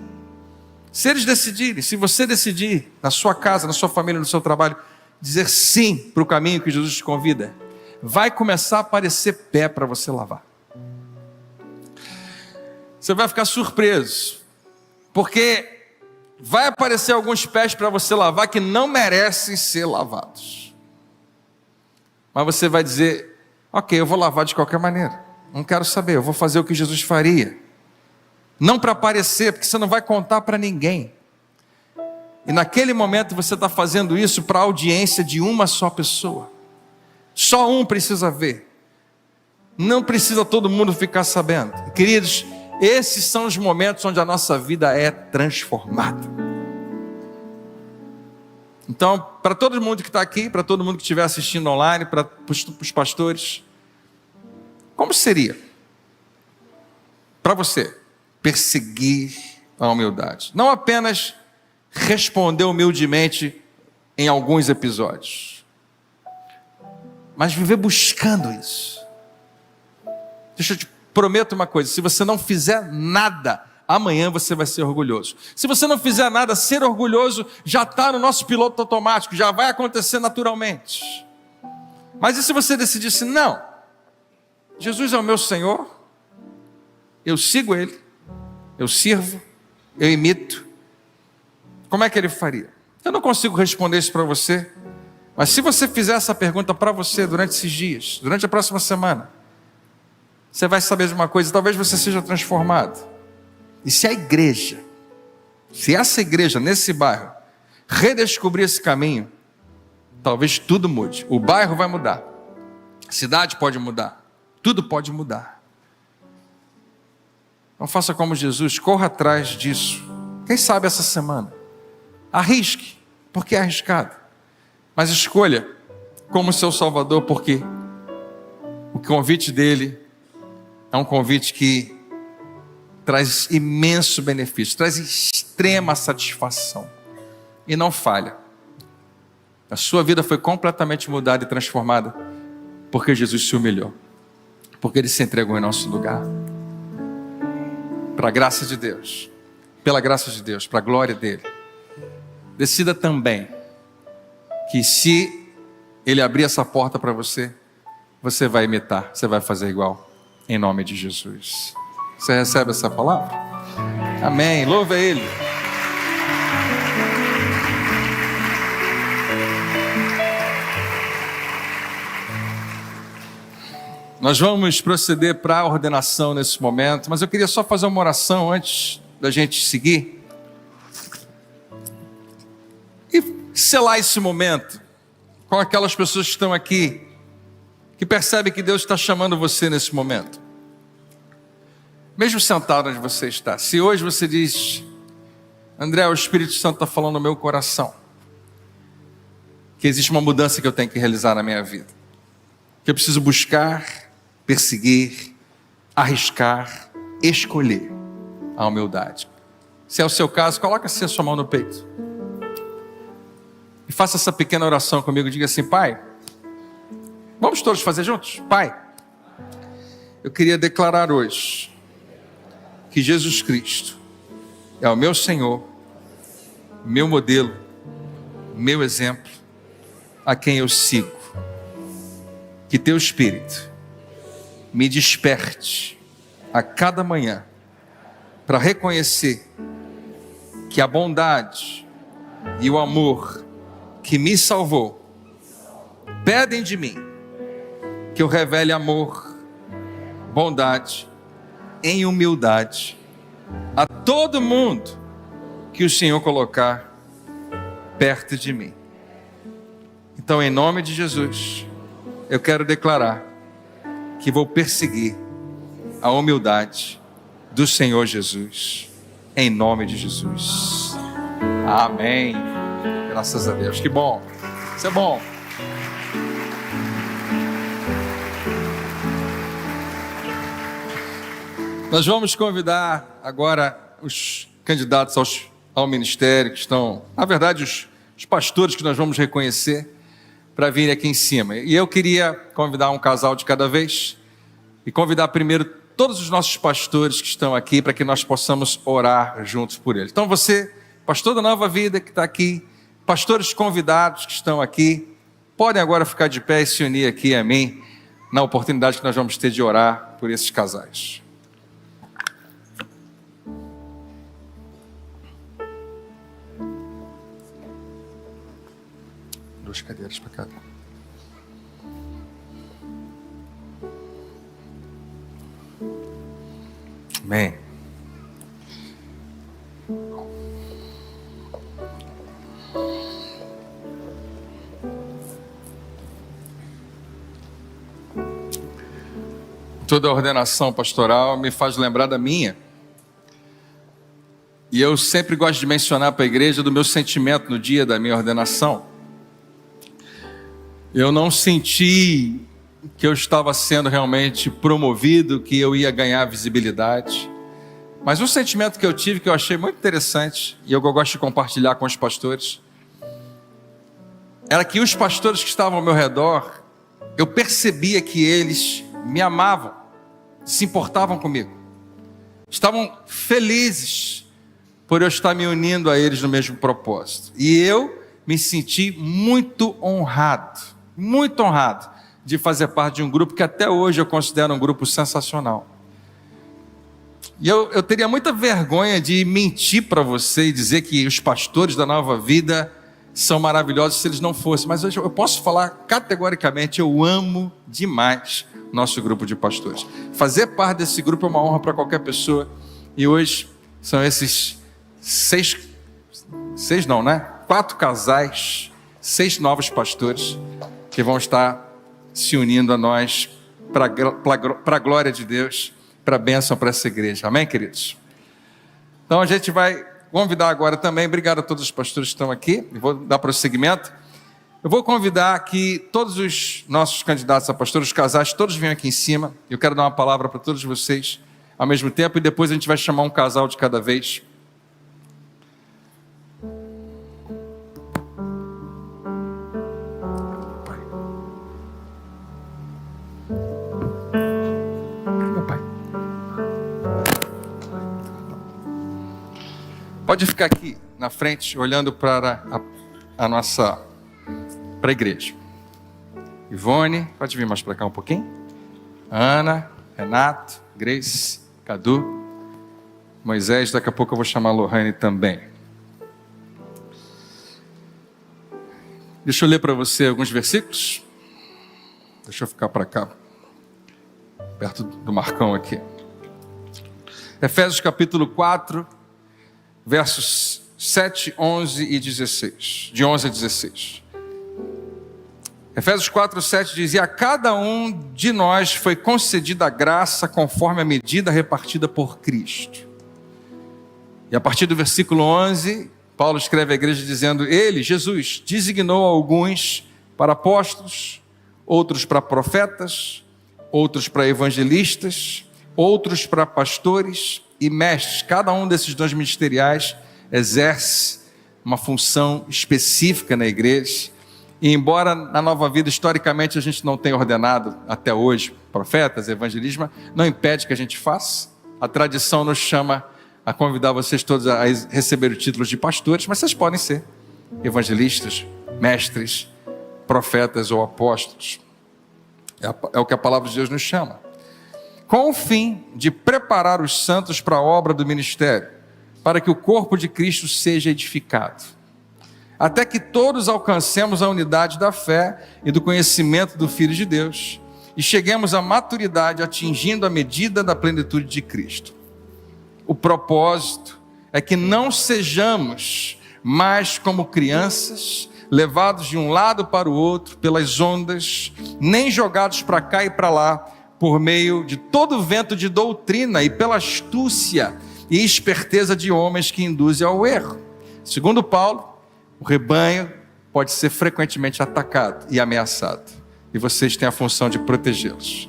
Se eles decidirem, se você decidir, na sua casa, na sua família, no seu trabalho, dizer sim para o caminho que Jesus te convida, vai começar a aparecer pé para você lavar. Você vai ficar surpreso, porque vai aparecer alguns pés para você lavar que não merecem ser lavados. Mas você vai dizer, ok, eu vou lavar de qualquer maneira. Não quero saber, eu vou fazer o que Jesus faria. Não para aparecer, porque você não vai contar para ninguém. E naquele momento você está fazendo isso para a audiência de uma só pessoa. Só um precisa ver. Não precisa todo mundo ficar sabendo. Queridos, esses são os momentos onde a nossa vida é transformada. Então, para todo mundo que está aqui, para todo mundo que estiver assistindo online, para os pastores, como seria para você perseguir a humildade? Não apenas responder humildemente em alguns episódios, mas viver buscando isso. Deixa eu te prometo uma coisa: se você não fizer nada, amanhã você vai ser orgulhoso. Se você não fizer nada, ser orgulhoso já está no nosso piloto automático, já vai acontecer naturalmente. Mas e se você decidisse, não, Jesus é o meu Senhor, eu sigo Ele, eu sirvo, eu imito, como é que Ele faria? Eu não consigo responder isso para você, mas se você fizer essa pergunta para você durante esses dias, durante a próxima semana, você vai saber de uma coisa: talvez você seja transformado. E se a igreja, se essa igreja nesse bairro redescobrir esse caminho, talvez tudo mude. O bairro vai mudar, a cidade pode mudar, tudo pode mudar. Então faça como Jesus, corra atrás disso. Quem sabe essa semana, arrisque, porque é arriscado, mas escolha como seu Salvador, porque o convite dele é um convite que traz imenso benefício, traz extrema satisfação e não falha. A sua vida foi completamente mudada e transformada porque Jesus se humilhou, porque Ele se entregou em nosso lugar. Para a graça de Deus, pela graça de Deus, para a glória dEle, decida também que se Ele abrir essa porta para você, você vai imitar, você vai fazer igual, em nome de Jesus. Você recebe essa palavra? Amém. Louva Ele. Nós vamos proceder para a ordenação nesse momento, mas eu queria só fazer uma oração antes da gente seguir e selar esse momento com aquelas pessoas que estão aqui, que percebem que Deus está chamando você nesse momento. Mesmo sentado onde você está, se hoje você diz: André, o Espírito Santo está falando no meu coração que existe uma mudança que eu tenho que realizar na minha vida, que eu preciso buscar, perseguir, arriscar, escolher a humildade. Se é o seu caso, coloque assim a sua mão no peito e faça essa pequena oração comigo. Diga assim: Pai, vamos todos fazer juntos? Pai, eu queria declarar hoje que Jesus Cristo é o meu Senhor, meu modelo, meu exemplo, a quem eu sigo. Que Teu Espírito me desperte a cada manhã para reconhecer que a bondade e o amor que me salvou pedem de mim que eu revele amor, bondade, em humildade a todo mundo que o Senhor colocar perto de mim. Então, em nome de Jesus, eu quero declarar que vou perseguir a humildade do Senhor Jesus, em nome de Jesus. Amém. Graças a Deus. Que bom. Isso é bom. Nós vamos convidar agora os candidatos ao ministério, que estão, na verdade, os pastores que nós vamos reconhecer, para virem aqui em cima. E eu queria convidar um casal de cada vez e convidar primeiro todos os nossos pastores que estão aqui para que nós possamos orar juntos por eles. Então você, pastor da Nova Vida que está aqui, pastores convidados que estão aqui, podem agora ficar de pé e se unir aqui a mim na oportunidade que nós vamos ter de orar por esses casais. Duas cadeiras para cada. Amém. Toda a ordenação pastoral me faz lembrar da minha. E eu sempre gosto de mencionar para a igreja do meu sentimento no dia da minha ordenação. Eu não senti que eu estava sendo realmente promovido, que eu ia ganhar visibilidade. Mas um sentimento que eu tive, que eu achei muito interessante, e eu gosto de compartilhar com os pastores, era que os pastores que estavam ao meu redor, eu percebia que eles me amavam, se importavam comigo, estavam felizes por eu estar me unindo a eles no mesmo propósito. E eu me senti muito honrado de fazer parte de um grupo que até hoje eu considero um grupo sensacional. E eu teria muita vergonha de mentir para você e dizer que os pastores da Nova Vida são maravilhosos se eles não fossem. Mas hoje eu posso falar categoricamente, eu amo demais nosso grupo de pastores. Fazer parte desse grupo é uma honra para qualquer pessoa. E hoje são esses 4 casais, 6 novos pastores que vão estar se unindo a nós para a glória de Deus, para a bênção para essa igreja. Amém, queridos? Então a gente vai convidar agora também, obrigado a todos os pastores que estão aqui, e vou dar prosseguimento. Eu vou convidar que todos os nossos candidatos a pastores, os casais, todos venham aqui em cima. Eu quero dar uma palavra para todos vocês ao mesmo tempo, e depois a gente vai chamar um casal de cada vez. Pode ficar aqui na frente, olhando para para a igreja. Ivone, pode vir mais para cá um pouquinho. Ana, Renato, Grace, Cadu, Moisés, daqui a pouco eu vou chamar a Lohane também. Deixa eu ler para você alguns versículos. Deixa eu ficar para cá, perto do Marcão aqui. Efésios capítulo 4, versos 7, 11 e 16. De 11 a 16. Efésios 4, 7 diz: e a cada um de nós foi concedida a graça conforme a medida repartida por Cristo. E a partir do versículo 11, Paulo escreve à igreja dizendo: ele, Jesus, designou alguns para apóstolos, outros para profetas, outros para evangelistas, outros para pastores e mestres. Cada um desses dons ministeriais exerce uma função específica na igreja. E embora na Nova Vida, historicamente, a gente não tenha ordenado até hoje profetas, evangelismo, não impede que a gente faça. A tradição nos chama a convidar vocês todos a receber o título de pastores, mas vocês podem ser evangelistas, mestres, profetas ou apóstolos. É o que a palavra de Deus nos chama. Com o fim de preparar os santos para a obra do ministério, para que o corpo de Cristo seja edificado, até que todos alcancemos a unidade da fé e do conhecimento do Filho de Deus, e cheguemos à maturidade, atingindo a medida da plenitude de Cristo. O propósito é que não sejamos mais como crianças, levados de um lado para o outro pelas ondas, nem jogados para cá e para lá, por meio de todo vento de doutrina e pela astúcia e esperteza de homens que induzem ao erro. Segundo Paulo, o rebanho pode ser frequentemente atacado e ameaçado, e vocês têm a função de protegê-los.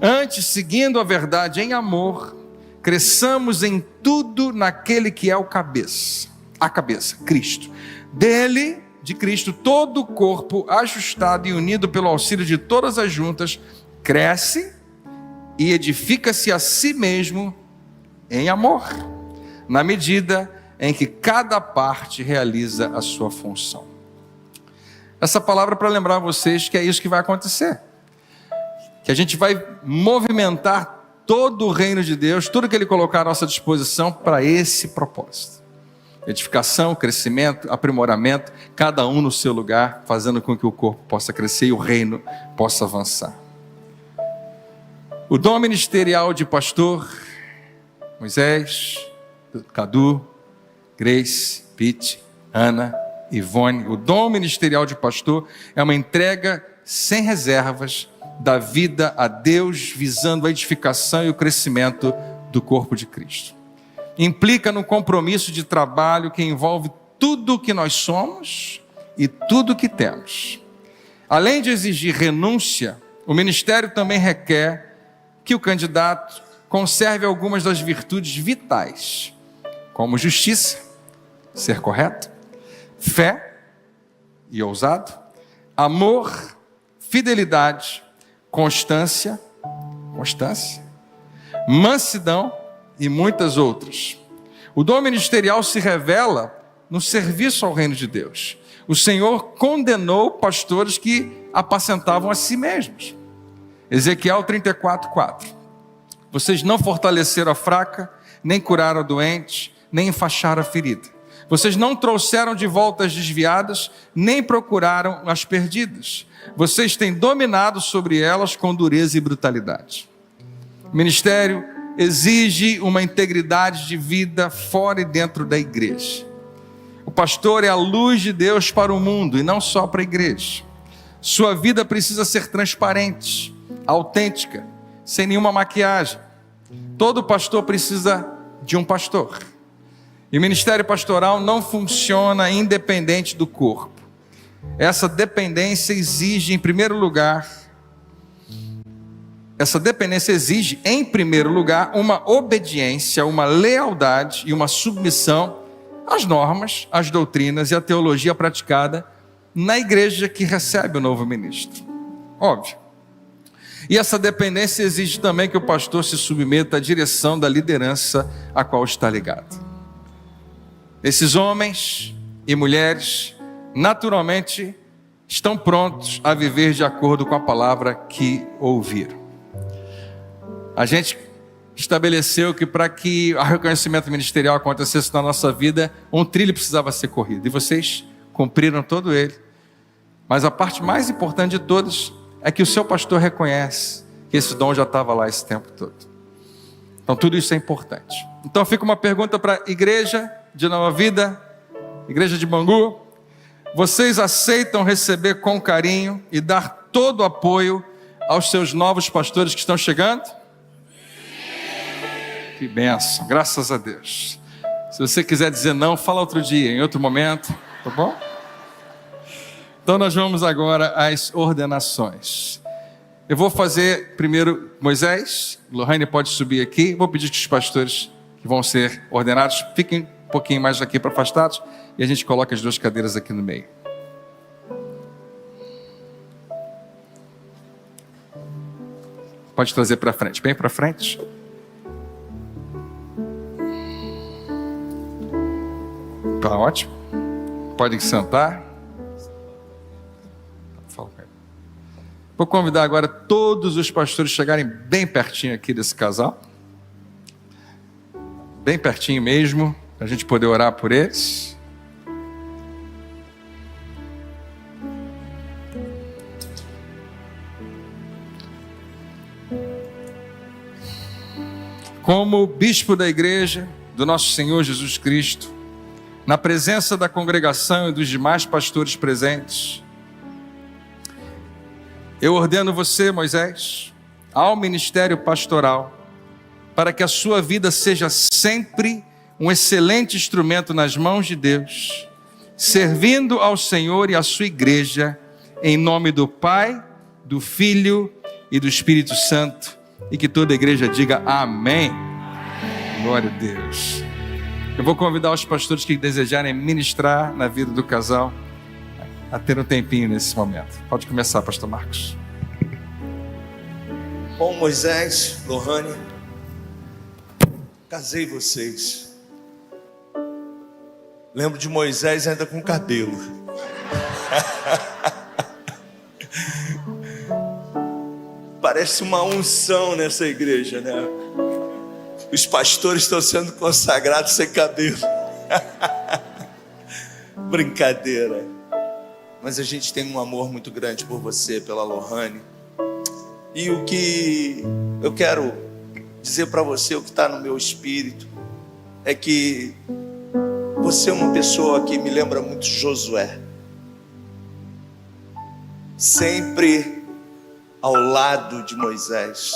Antes, seguindo a verdade em amor, cresçamos em tudo naquele que é a cabeça, Cristo. Dele, de Cristo, todo o corpo, ajustado e unido pelo auxílio de todas as juntas, cresce e edifica-se a si mesmo em amor, na medida em que cada parte realiza a sua função. Essa palavra é para lembrar vocês que é isso que vai acontecer, que a gente vai movimentar todo o reino de Deus, tudo que Ele colocar à nossa disposição para esse propósito. Edificação, crescimento, aprimoramento, cada um no seu lugar, fazendo com que o corpo possa crescer e o reino possa avançar. O dom ministerial de pastor, Moisés, Cadu, Grace, Pete, Ana, Ivone, o dom ministerial de pastor é uma entrega sem reservas da vida a Deus, visando a edificação e o crescimento do corpo de Cristo. implica no compromisso de trabalho que envolve tudo o que nós somos e tudo o que temos. Além de exigir renúncia, o ministério também requer que o candidato conserve algumas das virtudes vitais, como justiça, ser correto, fé e ousado, amor, fidelidade, constância, mansidão e muitas outras. O dom ministerial se revela no serviço ao reino de Deus. O Senhor condenou pastores que apacentavam a si mesmos. Ezequiel 34:4. Vocês não fortaleceram a fraca, nem curaram a doente, nem enfaixaram a ferida. Vocês não trouxeram de volta as desviadas, nem procuraram as perdidas. Vocês têm dominado sobre elas com dureza e brutalidade. O ministério exige uma integridade de vida fora e dentro da igreja. O pastor é a luz de Deus para o mundo e não só para a igreja. Sua vida precisa ser transparente, autêntica, sem nenhuma maquiagem. Todo pastor precisa de um pastor. E o ministério pastoral não funciona independente do corpo. Essa dependência exige, em primeiro lugar, uma obediência, uma lealdade e uma submissão às normas, às doutrinas e à teologia praticada na igreja que recebe o novo ministro. Óbvio. E essa dependência exige também que o pastor se submeta à direção da liderança a qual está ligado. Esses homens e mulheres, naturalmente, estão prontos a viver de acordo com a palavra que ouviram. A gente estabeleceu que para que o reconhecimento ministerial acontecesse na nossa vida, um trilho precisava ser corrido. E vocês cumpriram todo ele. Mas a parte mais importante de todas é que o seu pastor reconhece que esse dom já estava lá esse tempo todo. Então tudo isso é importante. Então fica uma pergunta para a igreja de Nova Vida, igreja de Bangu. Vocês aceitam receber com carinho e dar todo o apoio aos seus novos pastores que estão chegando? Que bênção, graças a Deus. Se você quiser dizer não, fala outro dia, em outro momento, tá bom? Então nós vamos agora às ordenações. Eu vou fazer primeiro Moisés, Lohane pode subir aqui. Vou pedir que os pastores que vão ser ordenados fiquem um pouquinho mais aqui para afastados e a gente coloca as duas cadeiras aqui no meio. Pode trazer para frente, bem para frente. Tá ótimo. Podem sentar. Vou convidar agora todos os pastores a chegarem bem pertinho aqui desse casal. Bem pertinho mesmo, para a gente poder orar por eles. Como bispo da igreja do nosso Senhor Jesus Cristo, na presença da congregação e dos demais pastores presentes, eu ordeno você, Moisés, ao ministério pastoral, para que a sua vida seja sempre um excelente instrumento nas mãos de Deus, servindo ao Senhor e à sua igreja, em nome do Pai, do Filho e do Espírito Santo, e que toda a igreja diga amém. Glória a Deus. Eu vou convidar os pastores que desejarem ministrar na vida do casal a ter um tempinho nesse momento. Pode começar, pastor Marcos. Bom, Moisés, Lohane, casei vocês. Lembro de Moisés ainda com cabelo. Parece uma unção nessa igreja, né? Os pastores estão sendo consagrados sem cabelo. Brincadeira. Mas a gente tem um amor muito grande por você, pela Lohane. E o que eu quero dizer para você, o que está no meu espírito, é que você é uma pessoa que me lembra muito Josué. Sempre ao lado de Moisés.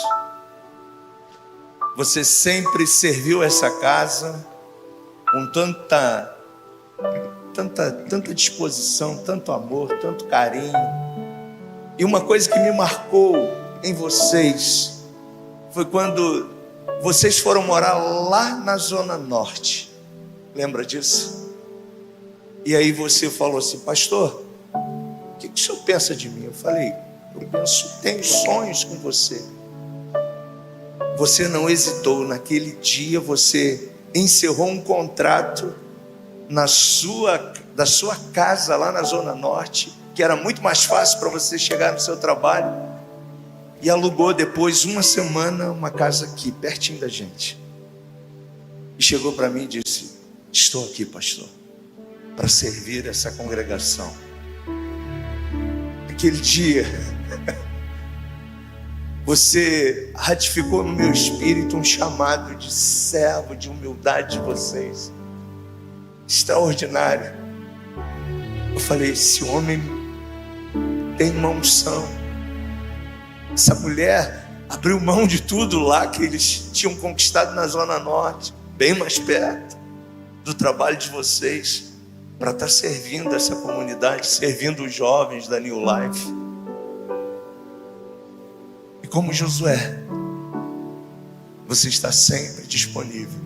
Você sempre serviu essa casa, com tanta disposição, tanto amor, tanto carinho. E uma coisa que me marcou em vocês foi quando vocês foram morar lá na Zona Norte. Lembra disso? E aí você falou assim: pastor, o que o senhor pensa de mim? Eu falei: eu tenho sonhos com você. Você não hesitou. Naquele dia você encerrou um contrato da sua casa lá na Zona Norte, que era muito mais fácil para você chegar no seu trabalho, e alugou depois, uma semana, uma casa aqui, pertinho da gente. E chegou para mim e disse: estou aqui, pastor, para servir essa congregação. Aquele dia você ratificou no meu espírito um chamado de servo, de humildade de vocês, extraordinário. Eu falei: esse homem tem uma unção. Essa mulher abriu mão de tudo lá que eles tinham conquistado na Zona Norte, bem mais perto do trabalho de vocês, para estar servindo essa comunidade, servindo os jovens da New Life. E como Josué, você está sempre disponível.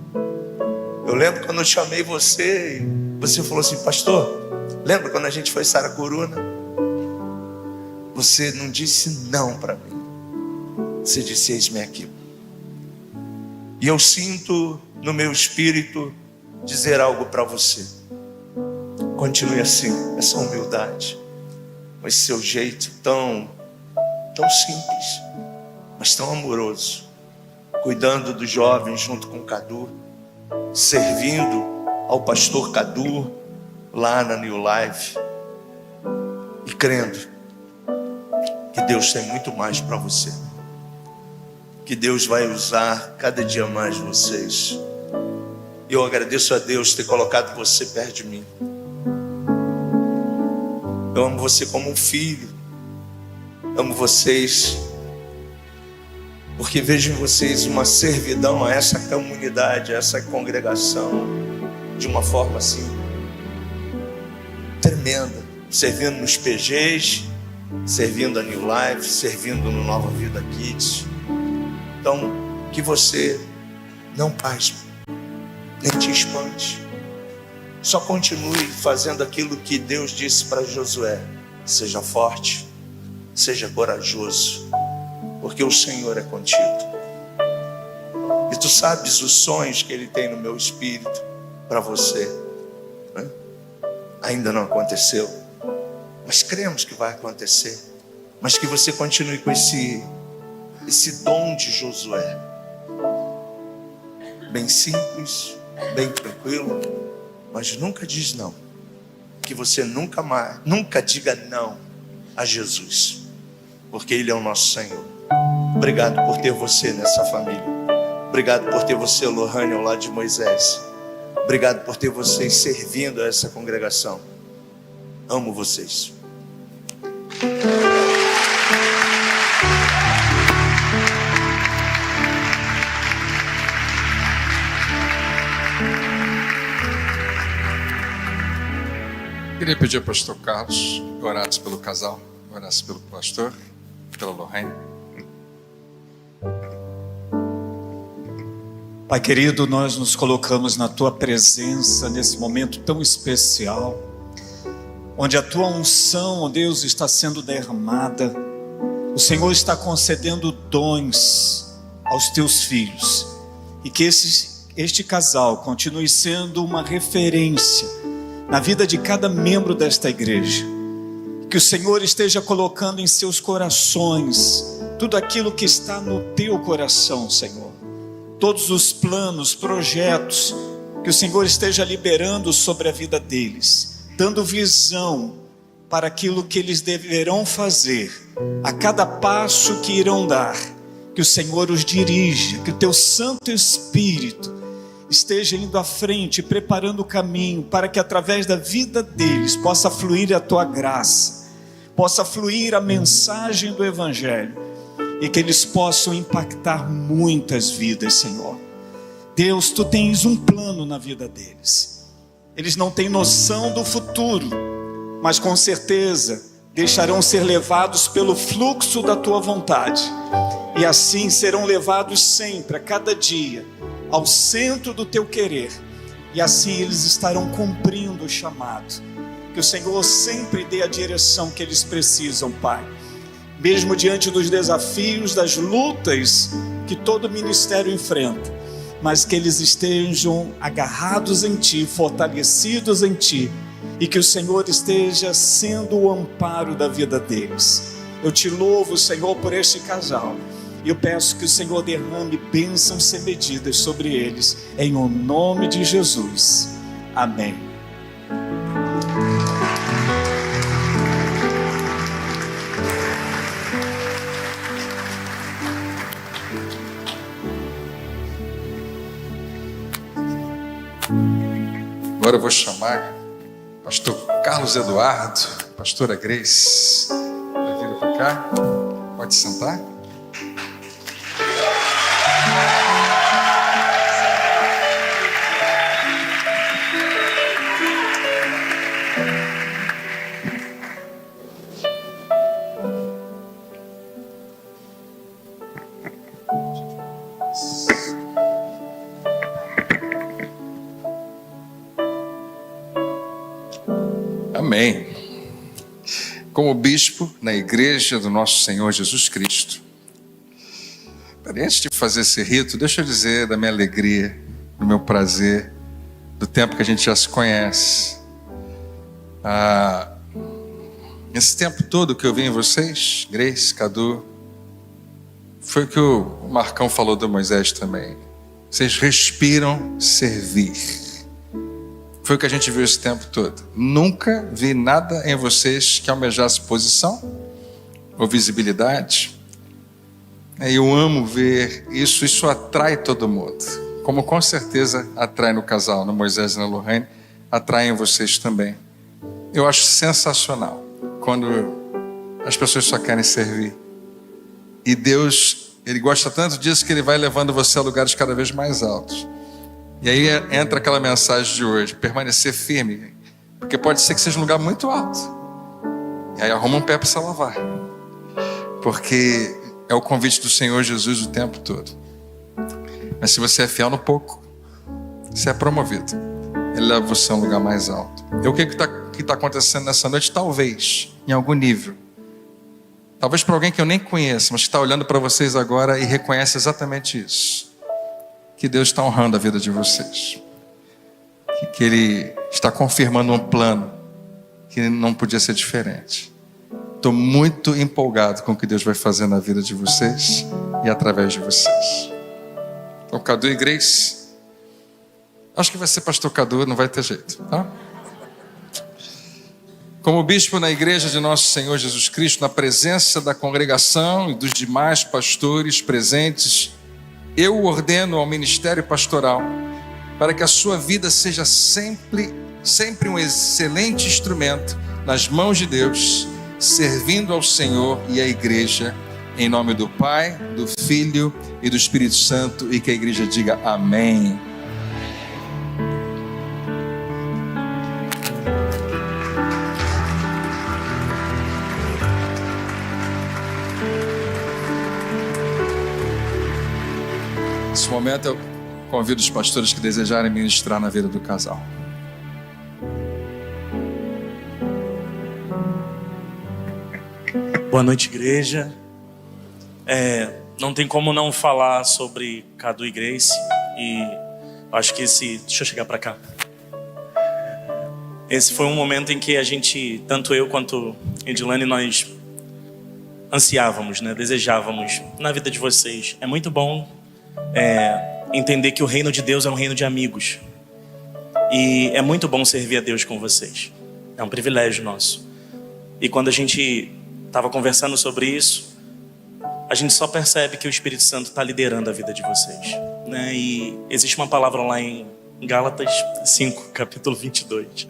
Eu lembro quando eu chamei você, e você falou assim: pastor, lembra quando a gente foi Saracuruna? Você não disse não para mim. Você disse: eis-me aqui. E eu sinto no meu espírito dizer algo para você. Continue assim, essa humildade, com esse seu jeito tão simples, mas tão amoroso, cuidando dos jovens junto com o Cadu, servindo ao pastor Cadu lá na New Life, e crendo que Deus tem muito mais para você, que Deus vai usar cada dia mais vocês. E eu agradeço a Deus ter colocado você perto de mim. Eu amo você como um filho. Amo vocês porque vejo em vocês uma servidão a essa comunidade, a essa congregação, de uma forma assim tremenda, servindo nos PGs, servindo a New Life, servindo no Nova Vida Kids. Então, que você não pasme, nem te espante. Só continue fazendo aquilo que Deus disse para Josué: seja forte, seja corajoso, porque o Senhor é contigo. E tu sabes os sonhos que Ele tem no meu espírito para você, né? Ainda não aconteceu, mas cremos que vai acontecer. Mas que você continue com esse dom de Josué, bem simples, bem tranquilo, mas nunca diz não. Que você nunca diga não a Jesus, porque Ele é o nosso Senhor. Obrigado por ter você nessa família. Obrigado por ter você, Lohane, ao lado de Moisés. Obrigado por ter vocês servindo a essa congregação. Amo vocês. Queria pedir ao pastor Carlos que orasse pelo casal, orasse pelo pastor, pela Lohane. Pai querido, nós nos colocamos na Tua presença nesse momento tão especial, onde a Tua unção, ó Deus, está sendo derramada. O Senhor está concedendo dons aos Teus filhos, e que este casal continue sendo uma referência na vida de cada membro desta igreja. Que o Senhor esteja colocando em seus corações tudo aquilo que está no Teu coração, Senhor. Todos os planos, projetos que o Senhor esteja liberando sobre a vida deles, dando visão para aquilo que eles deverão fazer, a cada passo que irão dar. Que o Senhor os dirija, que o Teu Santo Espírito esteja indo à frente, preparando o caminho, para que através da vida deles possa fluir a Tua graça, possa fluir a mensagem do Evangelho, e que eles possam impactar muitas vidas, Senhor. Deus, tu tens um plano na vida deles. Eles não têm noção do futuro, mas com certeza deixarão ser levados pelo fluxo da tua vontade. E assim serão levados sempre, a cada dia, ao centro do teu querer. E assim eles estarão cumprindo o chamado. Que o Senhor sempre dê a direção que eles precisam, Pai. Mesmo diante dos desafios, das lutas que todo ministério enfrenta, mas que eles estejam agarrados em Ti, fortalecidos em Ti, e que o Senhor esteja sendo o amparo da vida deles. Eu te louvo, Senhor, por este casal, e eu peço que o Senhor derrame bênçãos sem medidas sobre eles, em o nome de Jesus. Amém. Agora eu vou chamar pastor Carlos Eduardo, pastora Grace, para vir para cá. Pode sentar. Amém. Como bispo na igreja do nosso Senhor Jesus Cristo, antes de fazer esse rito, deixa eu dizer da minha alegria, do meu prazer, do tempo que a gente já se conhece. Esse tempo todo que eu vi em vocês, Grace, Cadu, foi o que o Marcão falou do Moisés também. Vocês respiram servir. Foi o que a gente viu esse tempo todo. Nunca vi nada em vocês que almejasse posição ou visibilidade. Eu amo ver isso, isso atrai todo mundo. Como com certeza atrai no casal, no Moisés e na Lohane, atrai em vocês também. Eu acho sensacional quando as pessoas só querem servir. E Deus, Ele gosta tanto disso que Ele vai levando você a lugares cada vez mais altos. E aí entra aquela mensagem de hoje, permanecer firme, porque pode ser que seja um lugar muito alto. E aí arruma um pé para se lavar, porque é o convite do Senhor Jesus o tempo todo. Mas se você é fiel no pouco, você é promovido. Ele leva você a um lugar mais alto. E o que está acontecendo nessa noite? Talvez, em algum nível, talvez para alguém que eu nem conheço, mas que está olhando para vocês agora e reconhece exatamente isso. Que Deus está honrando a vida de vocês. Que Ele está confirmando um plano que não podia ser diferente. Estou muito empolgado com o que Deus vai fazer na vida de vocês e através de vocês. Então, Cadu e Grace, acho que vai ser pastor Cadu, não vai ter jeito, tá? Como bispo na igreja de nosso Senhor Jesus Cristo, na presença da congregação e dos demais pastores presentes, eu ordeno ao ministério pastoral para que a sua vida seja sempre um excelente instrumento nas mãos de Deus, servindo ao Senhor e à igreja, em nome do Pai, do Filho e do Espírito Santo, e que a igreja diga amém. Nesse momento eu convido os pastores que desejarem ministrar na vida do casal. Boa noite, igreja. Não tem como não falar sobre Cadu e Grace. E acho que deixa eu chegar para cá. Esse foi um momento em que a gente, tanto eu quanto Edilane, nós ansiávamos, né? Desejávamos na vida de vocês. É muito bom entender que o reino de Deus é um reino de amigos. E é muito bom servir a Deus com vocês. É um privilégio nosso. E quando a gente estava conversando sobre isso, a gente só percebe que o Espírito Santo está liderando a vida de vocês, né? E existe uma palavra lá em Gálatas 5, capítulo 22,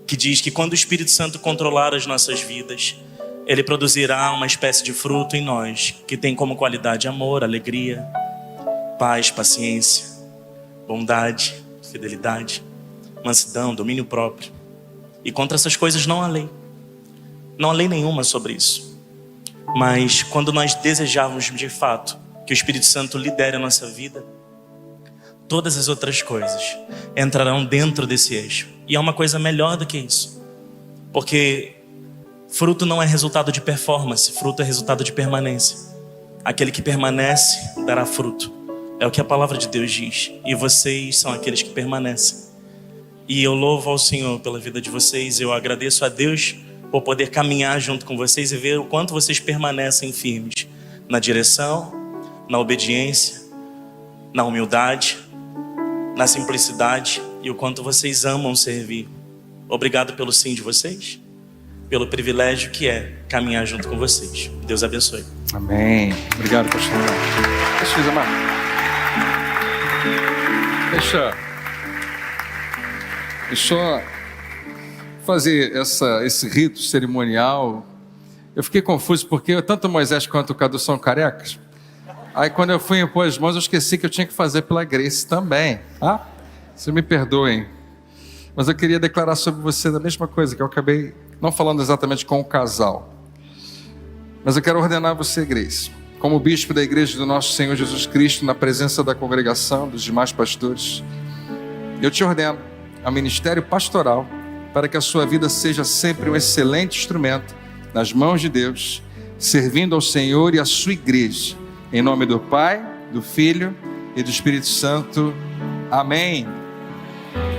que diz que quando o Espírito Santo controlar as nossas vidas, Ele produzirá uma espécie de fruto em nós, que tem como qualidade amor, alegria, paz, paciência, bondade, fidelidade, mansidão, domínio próprio. E contra essas coisas não há lei. Não há lei nenhuma sobre isso. Mas quando nós desejarmos de fato que o Espírito Santo lidere a nossa vida, todas as outras coisas entrarão dentro desse eixo. E há uma coisa melhor do que isso. Porque fruto não é resultado de performance, fruto é resultado de permanência. Aquele que permanece dará fruto. É o que a palavra de Deus diz. E vocês são aqueles que permanecem. E eu louvo ao Senhor pela vida de vocês. Eu agradeço a Deus por poder caminhar junto com vocês e ver o quanto vocês permanecem firmes na direção, na obediência, na humildade, na simplicidade e o quanto vocês amam servir. Obrigado pelo sim de vocês, pelo privilégio que é caminhar junto com vocês. Deus abençoe. Amém. Obrigado, pastor. Deixa eu amar. Deixa eu fazer esse rito cerimonial. Eu fiquei confuso porque tanto Moisés quanto o Cadu são carecas. Aí quando eu fui impor as mãos, eu esqueci que eu tinha que fazer pela Grace também. Ah, vocês me perdoem. Mas eu queria declarar sobre você a mesma coisa, que eu acabei não falando exatamente com o casal. Mas eu quero ordenar você, Grace, como bispo da igreja do nosso Senhor Jesus Cristo, na presença da congregação, dos demais pastores, eu te ordeno ao ministério pastoral, para que a sua vida seja sempre um excelente instrumento nas mãos de Deus, servindo ao Senhor e à sua igreja. Em nome do Pai, do Filho e do Espírito Santo. Amém.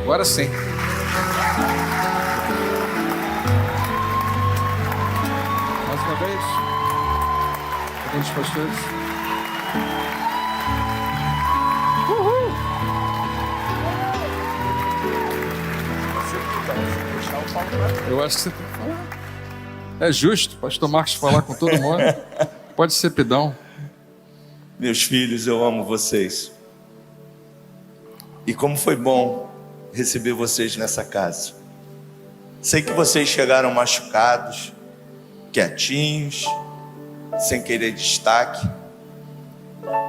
Agora sim. Mais uma vez. Cadê os pastores? Uhul! Eu acho que você é justo. Pastor Marcos falar com todo mundo. Pode ser pedão. Meus filhos, eu amo vocês. E como foi bom receber vocês nessa casa. Sei que vocês chegaram machucados, quietinhos, sem querer destaque.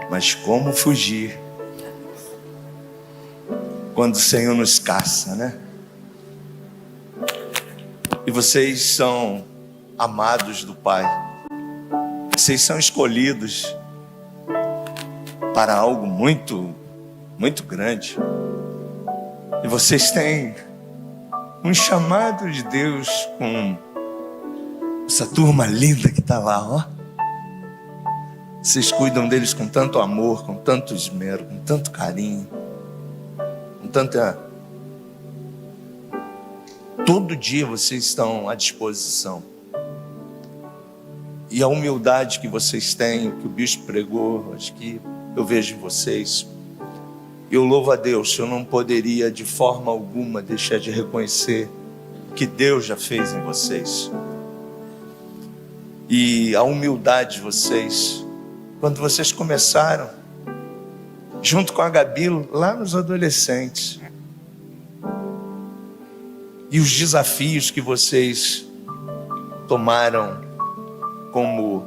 Mas como fugir quando o Senhor nos caça, né? E vocês são amados do Pai. Vocês são escolhidos para algo muito, muito grande. E vocês têm um chamado de Deus com essa turma linda que está lá, ó. Vocês cuidam deles com tanto amor, com tanto esmero, com tanto carinho, com tanta... Todo dia vocês estão à disposição. E a humildade que vocês têm, que o bispo pregou, acho que eu vejo em vocês. Eu louvo a Deus, eu não poderia de forma alguma deixar de reconhecer o que Deus já fez em vocês. E a humildade de vocês, quando vocês começaram, junto com a Gabi, lá nos adolescentes. E os desafios que vocês tomaram como,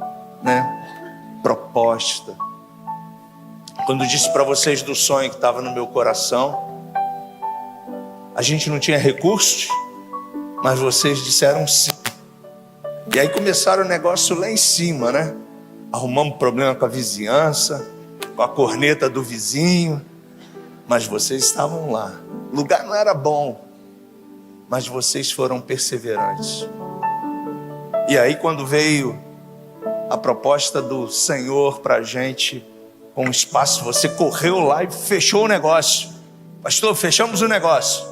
proposta. Quando eu disse para vocês do sonho que estava no meu coração, a gente não tinha recursos, mas vocês disseram sim. E aí começaram o negócio lá em cima, né? Arrumamos problema com a vizinhança, com a corneta do vizinho, mas vocês estavam lá. O lugar não era bom, mas vocês foram perseverantes. E aí quando veio a proposta do Senhor para a gente, com um espaço, você correu lá e fechou o negócio. Pastor, fechamos o negócio.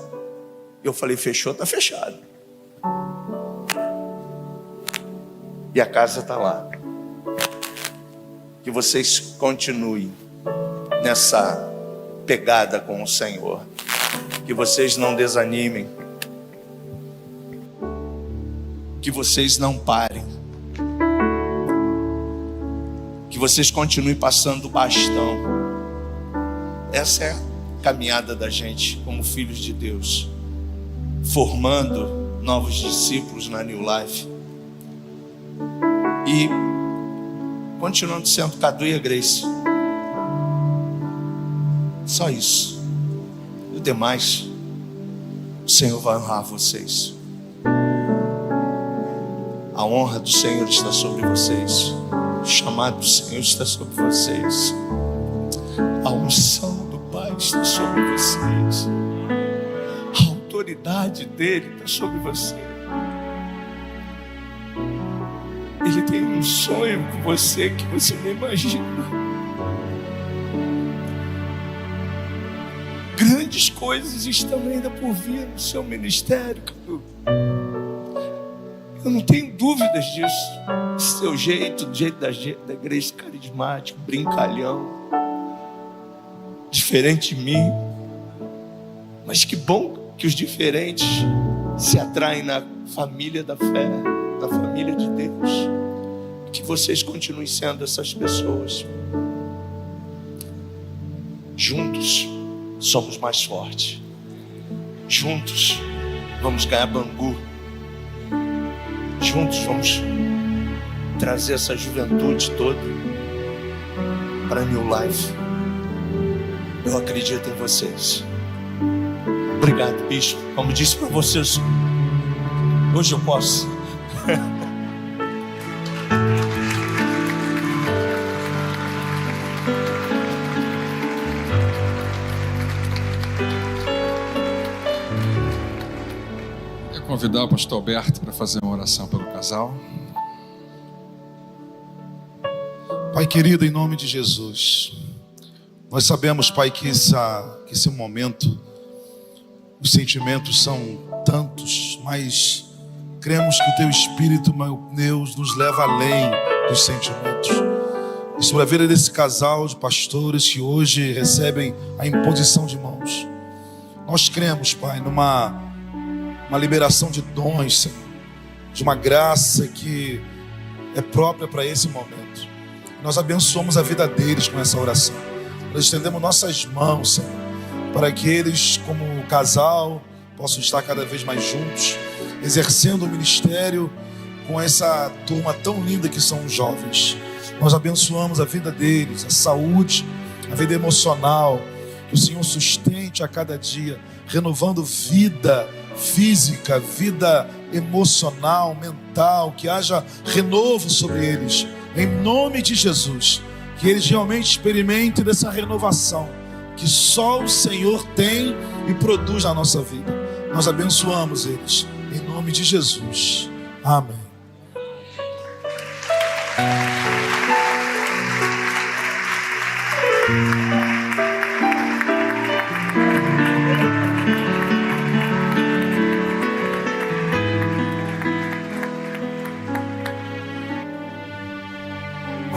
Eu falei, fechou, está fechado. E a casa está lá. Que vocês continuem nessa pegada com o Senhor. Que vocês não desanimem. Que vocês não parem. Que vocês continuem passando o bastão. Essa é a caminhada da gente como filhos de Deus, formando novos discípulos na New Life e continuando sendo Cadu e a Grace. Só isso. demais, o Senhor vai honrar vocês. A honra do Senhor está sobre vocês. O chamado do Senhor está sobre vocês. A unção do Pai está sobre vocês. A autoridade dele está sobre você. Ele tem um sonho com você que você nem imagina. Grandes coisas estão ainda por vir no seu ministério, Cadu. Eu não tenho dúvidas disso. Seu jeito, do jeito da igreja carismática, brincalhão, diferente de mim. Mas que bom que os diferentes se atraem na família da fé, na família de Deus. Que vocês continuem sendo essas pessoas. Juntos somos mais fortes. Juntos vamos ganhar Bangu. Juntos vamos trazer essa juventude toda para New Life. Eu acredito em vocês. Obrigado, bispo. Como disse para vocês, hoje eu posso. Convidar o pastor Alberto para fazer uma oração pelo casal. Pai querido, em nome de Jesus, nós sabemos, Pai, que esse momento, os sentimentos são tantos, mas cremos que o Teu Espírito, meu Deus, nos leva além dos sentimentos. E sobre a vida desse casal de pastores que hoje recebem a imposição de mãos, nós cremos, Pai, numa liberação de dons, Senhor, de uma graça que é própria para esse momento. Nós abençoamos a vida deles com essa oração. Nós estendemos nossas mãos, Senhor, para que eles, como casal, possam estar cada vez mais juntos, exercendo o ministério com essa turma tão linda que são os jovens. Nós abençoamos a vida deles, a saúde, a vida emocional, que o Senhor sustente a cada dia, renovando vida física, vida emocional, mental, que haja renovo sobre eles, em nome de Jesus, que eles realmente experimentem dessa renovação que só o Senhor tem e produz na nossa vida. Nós abençoamos eles, em nome de Jesus. Amém.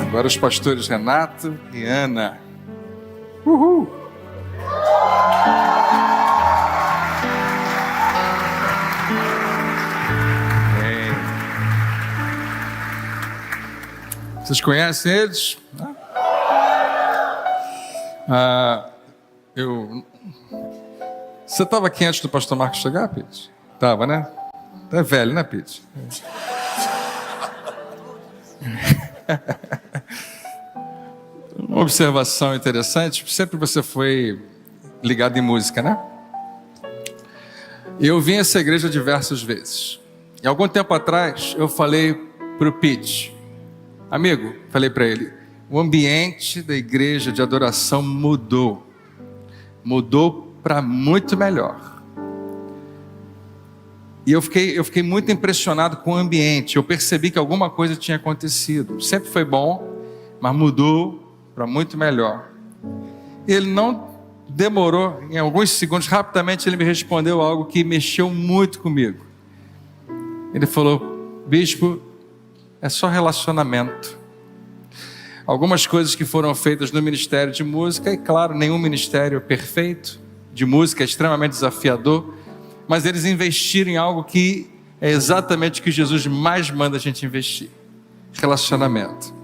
Agora os pastores Renato e Ana. Uhul! Vocês conhecem eles? Você estava aqui antes do pastor Marcos chegar, Pete? Estava, né? É velho, né, Pete? Uma observação interessante, sempre você foi ligado em música, né? Eu vim a essa igreja diversas vezes. E algum tempo atrás eu falei para o Pete, amigo, falei para ele, o ambiente da igreja de adoração mudou para muito melhor. E eu fiquei muito impressionado com o ambiente. Eu percebi que alguma coisa tinha acontecido. Sempre foi bom, mas mudou para muito melhor. Ele não demorou, em alguns segundos, rapidamente ele me respondeu algo que mexeu muito comigo. Ele falou, bispo, é só relacionamento. Algumas coisas que foram feitas no Ministério de Música, e claro, nenhum ministério perfeito de música, é extremamente desafiador, mas eles investiram em algo que é exatamente o que Jesus mais manda a gente investir: relacionamento.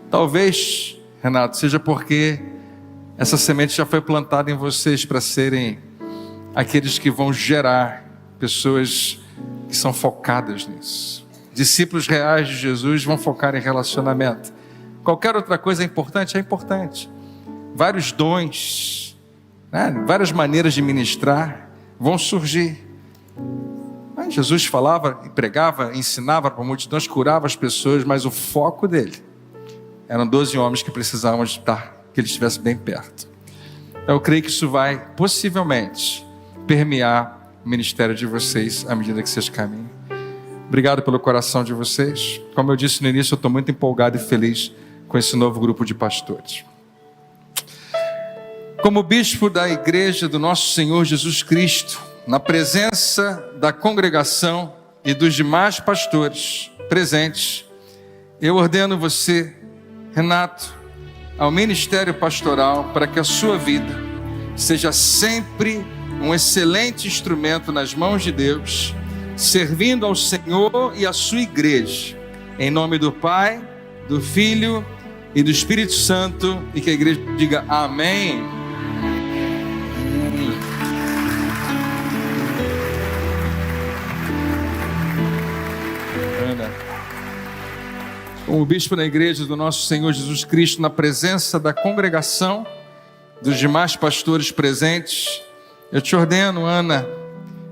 Talvez, Renato, seja porque essa semente já foi plantada em vocês para serem aqueles que vão gerar pessoas que são focadas nisso. Discípulos reais de Jesus vão focar em relacionamento. Qualquer outra coisa é importante? É importante. Vários dons né? Várias maneiras de ministrar vão surgir. Jesus falava e pregava, ensinava para multidões, curava as pessoas, mas o foco dele eram 12 homens que precisavam estar, que ele estivesse bem perto. Então, eu creio que isso vai, possivelmente, permear o ministério de vocês à medida que vocês caminham. Obrigado pelo coração de vocês. Como eu disse no início, eu estou muito empolgado e feliz com esse novo grupo de pastores. Como bispo da igreja do nosso Senhor Jesus Cristo, na presença da congregação e dos demais pastores presentes, eu ordeno você, Renato, ao ministério pastoral, para que a sua vida seja sempre um excelente instrumento nas mãos de Deus, servindo ao Senhor e à sua igreja, em nome do Pai, do Filho e do Espírito Santo, e que a igreja diga amém. Como bispo da igreja do nosso Senhor Jesus Cristo, na presença da congregação, dos demais pastores presentes, eu te ordeno, Ana,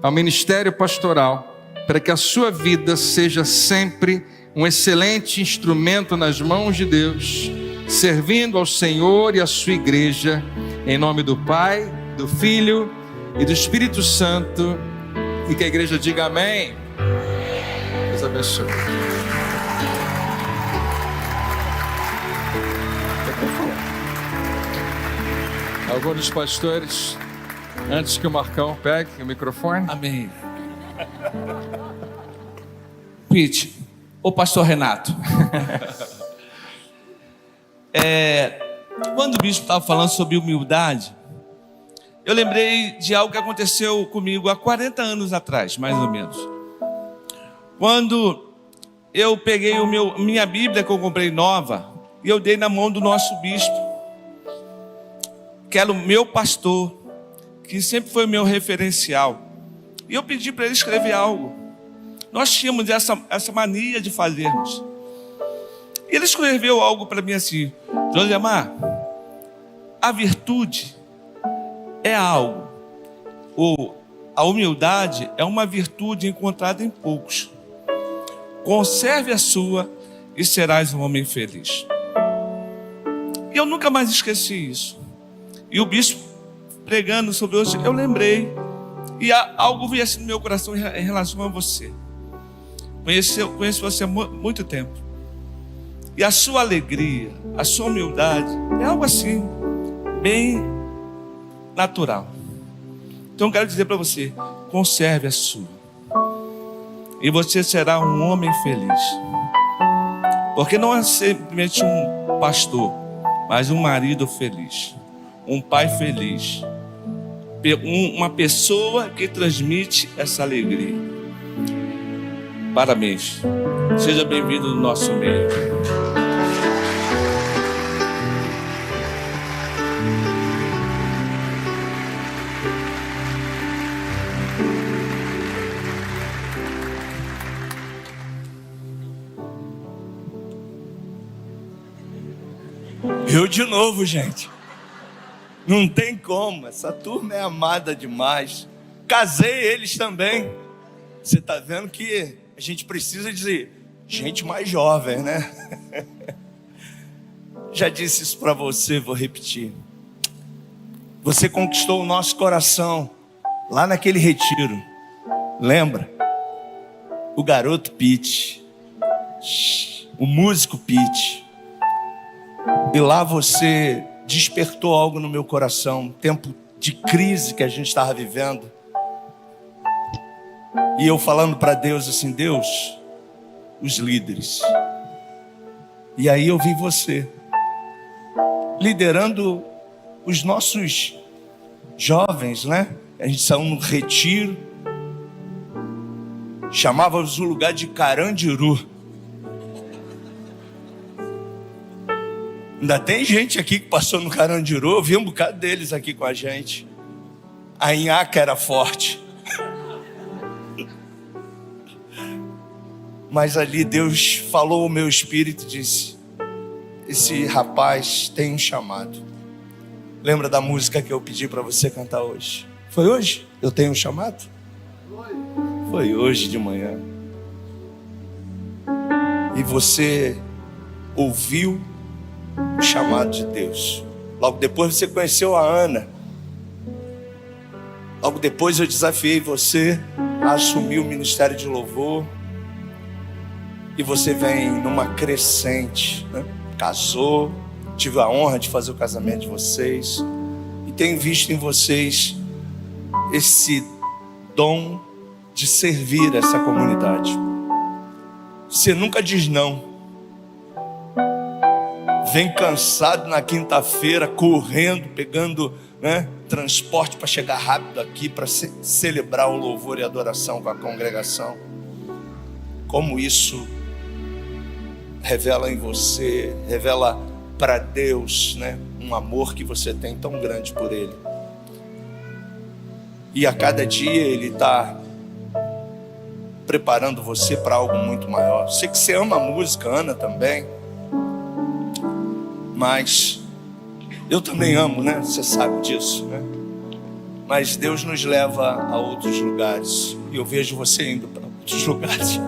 ao ministério pastoral, para que a sua vida seja sempre um excelente instrumento nas mãos de Deus, servindo ao Senhor e à sua igreja, em nome do Pai, do Filho e do Espírito Santo, e que a igreja diga amém. Deus abençoe. Algum dos pastores, antes que o Marcão pegue o microfone? Amém. Pete, o pastor Renato. Quando o bispo estava falando sobre humildade, eu lembrei de algo que aconteceu comigo há 40 anos atrás, mais ou menos. Quando eu peguei minha Bíblia que eu comprei nova, e eu dei na mão do nosso bispo, que era o meu pastor, que sempre foi o meu referencial. E eu pedi para ele escrever algo. Nós tínhamos essa mania de fazermos. E ele escreveu algo para mim assim: Josemar, a virtude é algo, ou a humildade é uma virtude encontrada em poucos. Conserve a sua e serás um homem feliz. E eu nunca mais esqueci isso. E o bispo pregando sobre isso, eu lembrei. E algo veio assim no meu coração em relação a você. Conheço você há muito tempo. E a sua alegria, a sua humildade é algo assim, bem natural. Então eu quero dizer para você, conserve a sua. E você será um homem feliz. Porque não é simplesmente um pastor, mas um marido feliz. Um pai feliz, uma pessoa que transmite essa alegria. Parabéns, seja bem-vindo no nosso meio. Eu de novo, gente. Não tem como, essa turma é amada demais. Casei eles também. Você está vendo que a gente precisa de gente mais jovem, né? Já disse isso para você, vou repetir. Você conquistou o nosso coração lá naquele retiro. Lembra? O garoto Pete, o músico Pete. E lá você despertou algo no meu coração, um tempo de crise que a gente estava vivendo. E eu falando para Deus assim: Deus, os líderes. E aí eu vi você liderando os nossos jovens, né? A gente saiu no retiro, chamávamos o lugar de Carandiru. Ainda tem gente aqui que passou no Carandiru, eu vi um bocado deles aqui com a gente. A nhaca era forte. Mas ali Deus falou ao meu espírito e disse: esse rapaz tem um chamado. Lembra da música que eu pedi para você cantar hoje? Foi hoje? Eu tenho um chamado? Foi hoje de manhã. E você ouviu o chamado de Deus. Logo depois você conheceu a Ana. Logo depois eu desafiei você a assumir o ministério de louvor. E você vem numa crescente, né? Casou, tive a honra de fazer o casamento de vocês. E tenho visto em vocês esse dom de servir essa comunidade. Você nunca diz não. Vem cansado na quinta-feira, correndo, pegando, né, transporte para chegar rápido aqui, para celebrar o louvor e a adoração com a congregação. Como isso revela em você, revela para Deus, né, um amor que você tem tão grande por Ele. E a cada dia Ele está preparando você para algo muito maior. Sei que você ama a música, Ana também. Mas eu também amo, né? Você sabe disso, né? Mas Deus nos leva a outros lugares. E eu vejo você indo para outros lugares.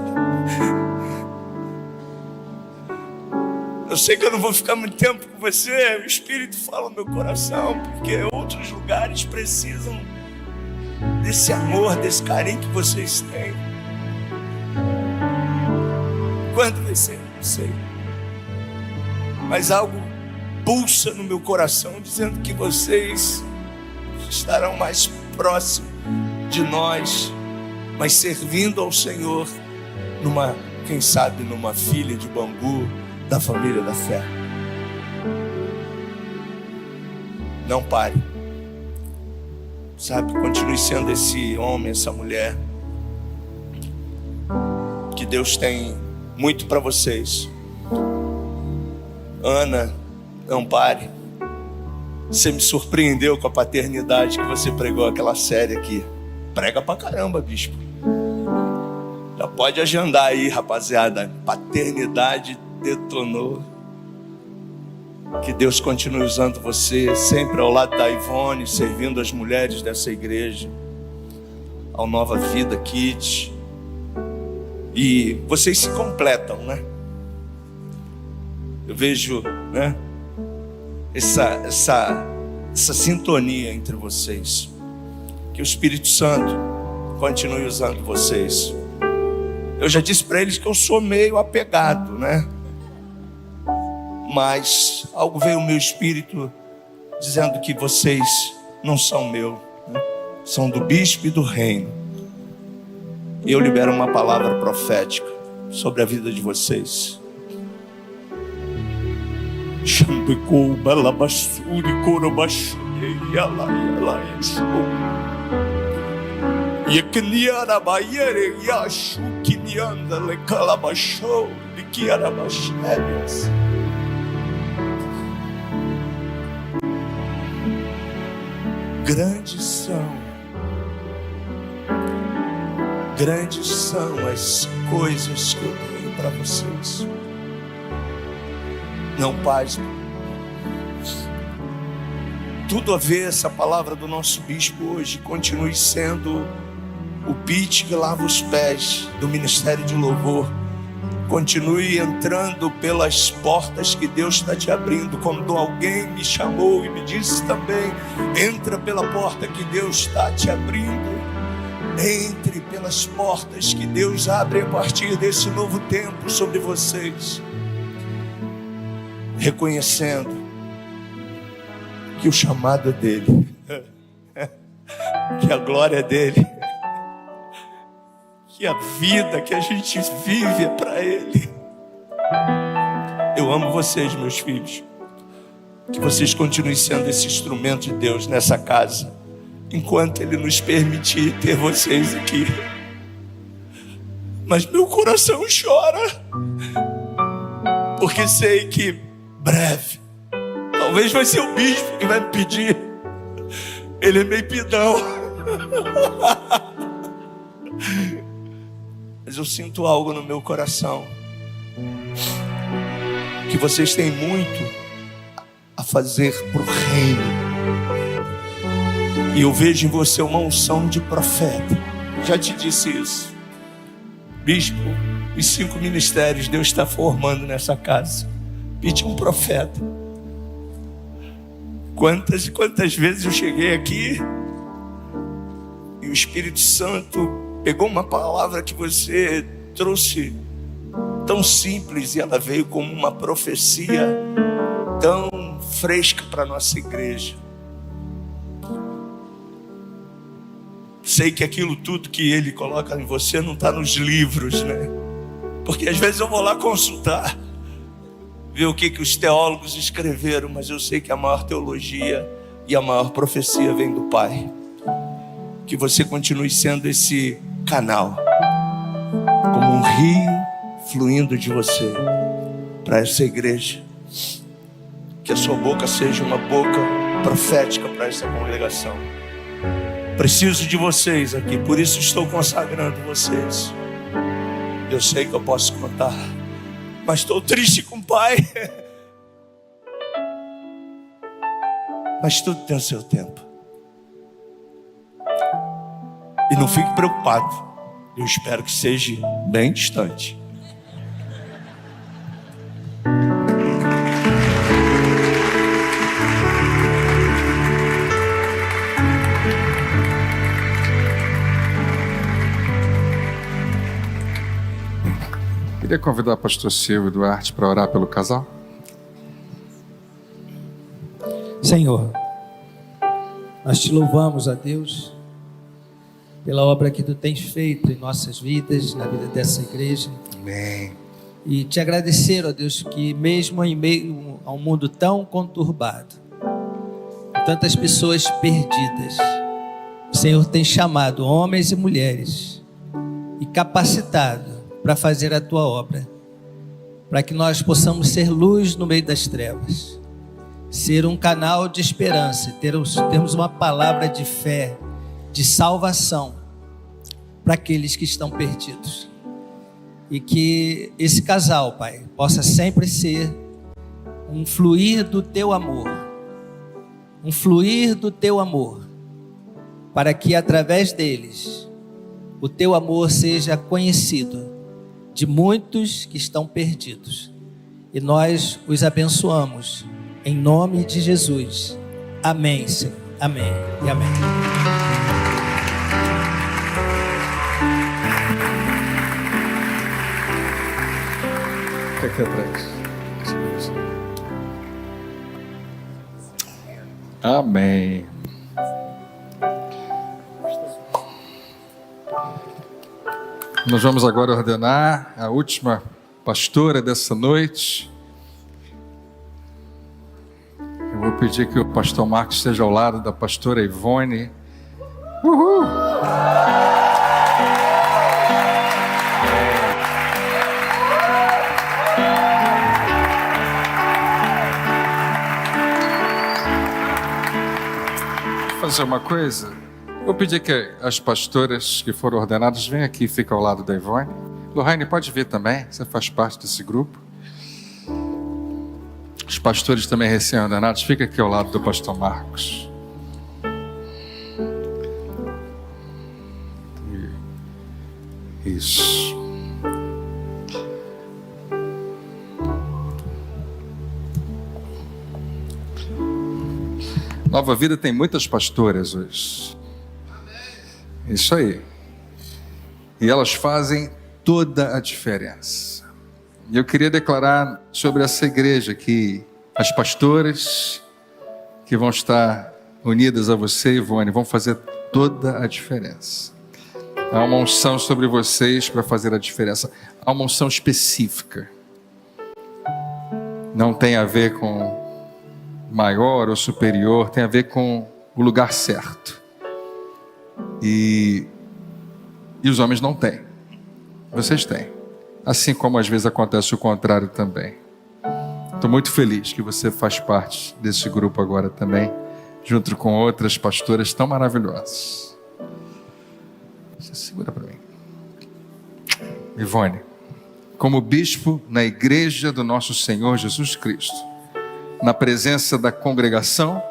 Eu sei que eu não vou ficar muito tempo com você. O Espírito fala no meu coração, porque outros lugares precisam desse amor, desse carinho que vocês têm. Quando vai ser? Não sei. Mas algo pulsa no meu coração dizendo que vocês estarão mais próximos de nós, mas servindo ao Senhor quem sabe numa filha de bambu da família da fé. Não pare, sabe? Continue sendo esse homem, essa mulher que Deus tem muito para vocês. Ana, não pare. Você me surpreendeu com a paternidade que você pregou aquela série aqui. Prega pra caramba, bispo. Já pode agendar aí, rapaziada. Paternidade detonou. Que Deus continue usando você sempre ao lado da Ivone, servindo as mulheres dessa igreja, ao Nova Vida Kids. E vocês se completam, né? Eu vejo, né, essa sintonia entre vocês. Que o Espírito Santo continue usando vocês. Eu já disse para eles que eu sou meio apegado, né? Mas algo veio no meu espírito dizendo que vocês não são meu, né? São do bispo e do reino. E eu libero uma palavra profética sobre a vida de vocês. Shambeko balabasuri korobashei yala yashu. Yakniara bayere yashu kinyanda le kalabasho likiara bashedes. Grandes são as coisas que eu tenho para vocês. Não pasme. Tudo a ver essa palavra do nosso bispo hoje. Continue sendo o pit que lava os pés do ministério de louvor. Continue entrando pelas portas que Deus está te abrindo. Quando alguém me chamou e me disse também: entra pela porta que Deus está te abrindo. Entre pelas portas que Deus abre a partir desse novo tempo sobre vocês. Reconhecendo que o chamado é dele, que a glória é dele, que a vida que a gente vive é para ele. Eu amo vocês, meus filhos. Que vocês continuem sendo esse instrumento de Deus nessa casa, enquanto Ele nos permitir ter vocês aqui. Mas meu coração chora, porque sei que breve, talvez vai ser o bispo que vai me pedir. Ele é meio pidão. Mas eu sinto algo no meu coração, que vocês têm muito a fazer para o reino. E eu vejo em você uma unção de profeta. Já te disse isso. Bispo, os 5 ministérios Deus está formando nessa casa. Pede um profeta. Quantas e quantas vezes eu cheguei aqui e o Espírito Santo pegou uma palavra que você trouxe tão simples e ela veio como uma profecia tão fresca para a nossa igreja. Sei que aquilo tudo que Ele coloca em você não está nos livros, né? Porque às vezes eu vou lá consultar, ver o que os teólogos escreveram, mas eu sei que a maior teologia e a maior profecia vem do Pai. Que você continue sendo esse canal, como um rio fluindo de você para essa igreja. Que a sua boca seja uma boca profética para essa congregação. Preciso de vocês aqui, por isso estou consagrando vocês. Eu sei que eu posso contar, mas estou triste com o Pai. Mas tudo tem o seu tempo. E não fique preocupado. Eu espero que seja bem distante. Queria convidar o pastor Silvio Duarte para orar pelo casal. Senhor, nós te louvamos, a Deus, pela obra que tu tens feito em nossas vidas, na vida dessa igreja. Amém. E te agradecer, ó Deus, que mesmo em meio a um mundo tão conturbado, com tantas pessoas perdidas, o Senhor tem chamado homens e mulheres e capacitado para fazer a tua obra, para que nós possamos ser luz no meio das trevas, ser um canal de esperança, termos uma palavra de fé, de salvação para aqueles que estão perdidos. E que esse casal, Pai, possa sempre ser um fluir do teu amor, um fluir do teu amor, para que através deles o teu amor seja conhecido de muitos que estão perdidos. E nós os abençoamos em nome de Jesus. Amém, Senhor. Amém e amém. Fica aqui atrás. Amém. Nós vamos agora ordenar a última pastora dessa noite. Eu vou pedir que o pastor Marcos esteja ao lado da pastora Ivone. Uhul! Vou fazer uma coisa. Vou pedir que as pastoras que foram ordenadas venham aqui e fiquem ao lado da Ivone. Lorraine, pode vir também, você faz parte desse grupo. Os pastores também recém-ordenados, fica aqui ao lado do pastor Marcos. Isso. Nova Vida tem muitas pastoras hoje. Isso aí. E elas fazem toda a diferença. E eu queria declarar sobre essa igreja que as pastoras que vão estar unidas a você, Ivone, vão fazer toda a diferença. Há uma unção sobre vocês para fazer a diferença. Há uma unção específica. Não tem a ver com maior ou superior, tem a ver com o lugar certo. E os homens não têm. Vocês têm. Assim como às vezes acontece o contrário também. Estou muito feliz que você faz parte desse grupo agora também, junto com outras pastoras tão maravilhosas. Você segura para mim. Ivone, como bispo na igreja do nosso Senhor Jesus Cristo, na presença da congregação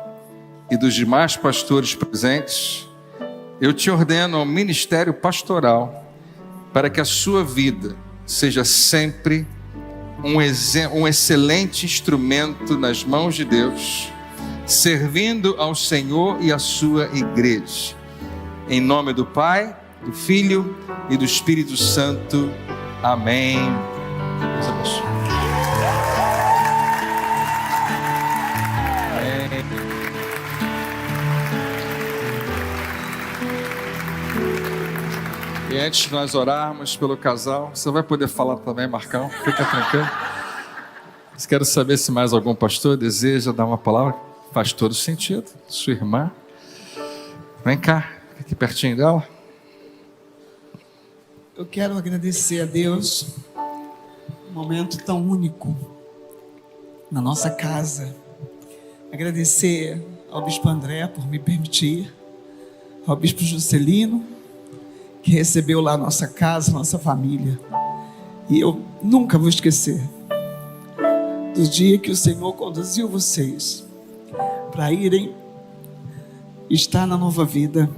e dos demais pastores presentes, eu te ordeno ao ministério pastoral para que a sua vida seja sempre um excelente instrumento nas mãos de Deus, servindo ao Senhor e à sua igreja. Em nome do Pai, do Filho e do Espírito Santo. Amém. Deus abençoe. Amém. E antes de nós orarmos pelo casal, você vai poder falar também, Marcão, fica tranquilo. Mas quero saber se mais algum pastor deseja dar uma palavra. Faz todo sentido. Sua irmã. Vem cá, fica aqui pertinho dela. Eu quero agradecer a Deus um momento tão único na nossa casa. Agradecer ao Bispo André por me permitir, ao Bispo Juscelino, que recebeu lá a nossa casa, nossa família. E eu nunca vou esquecer do dia que o Senhor conduziu vocês para irem estar na Nova Vida,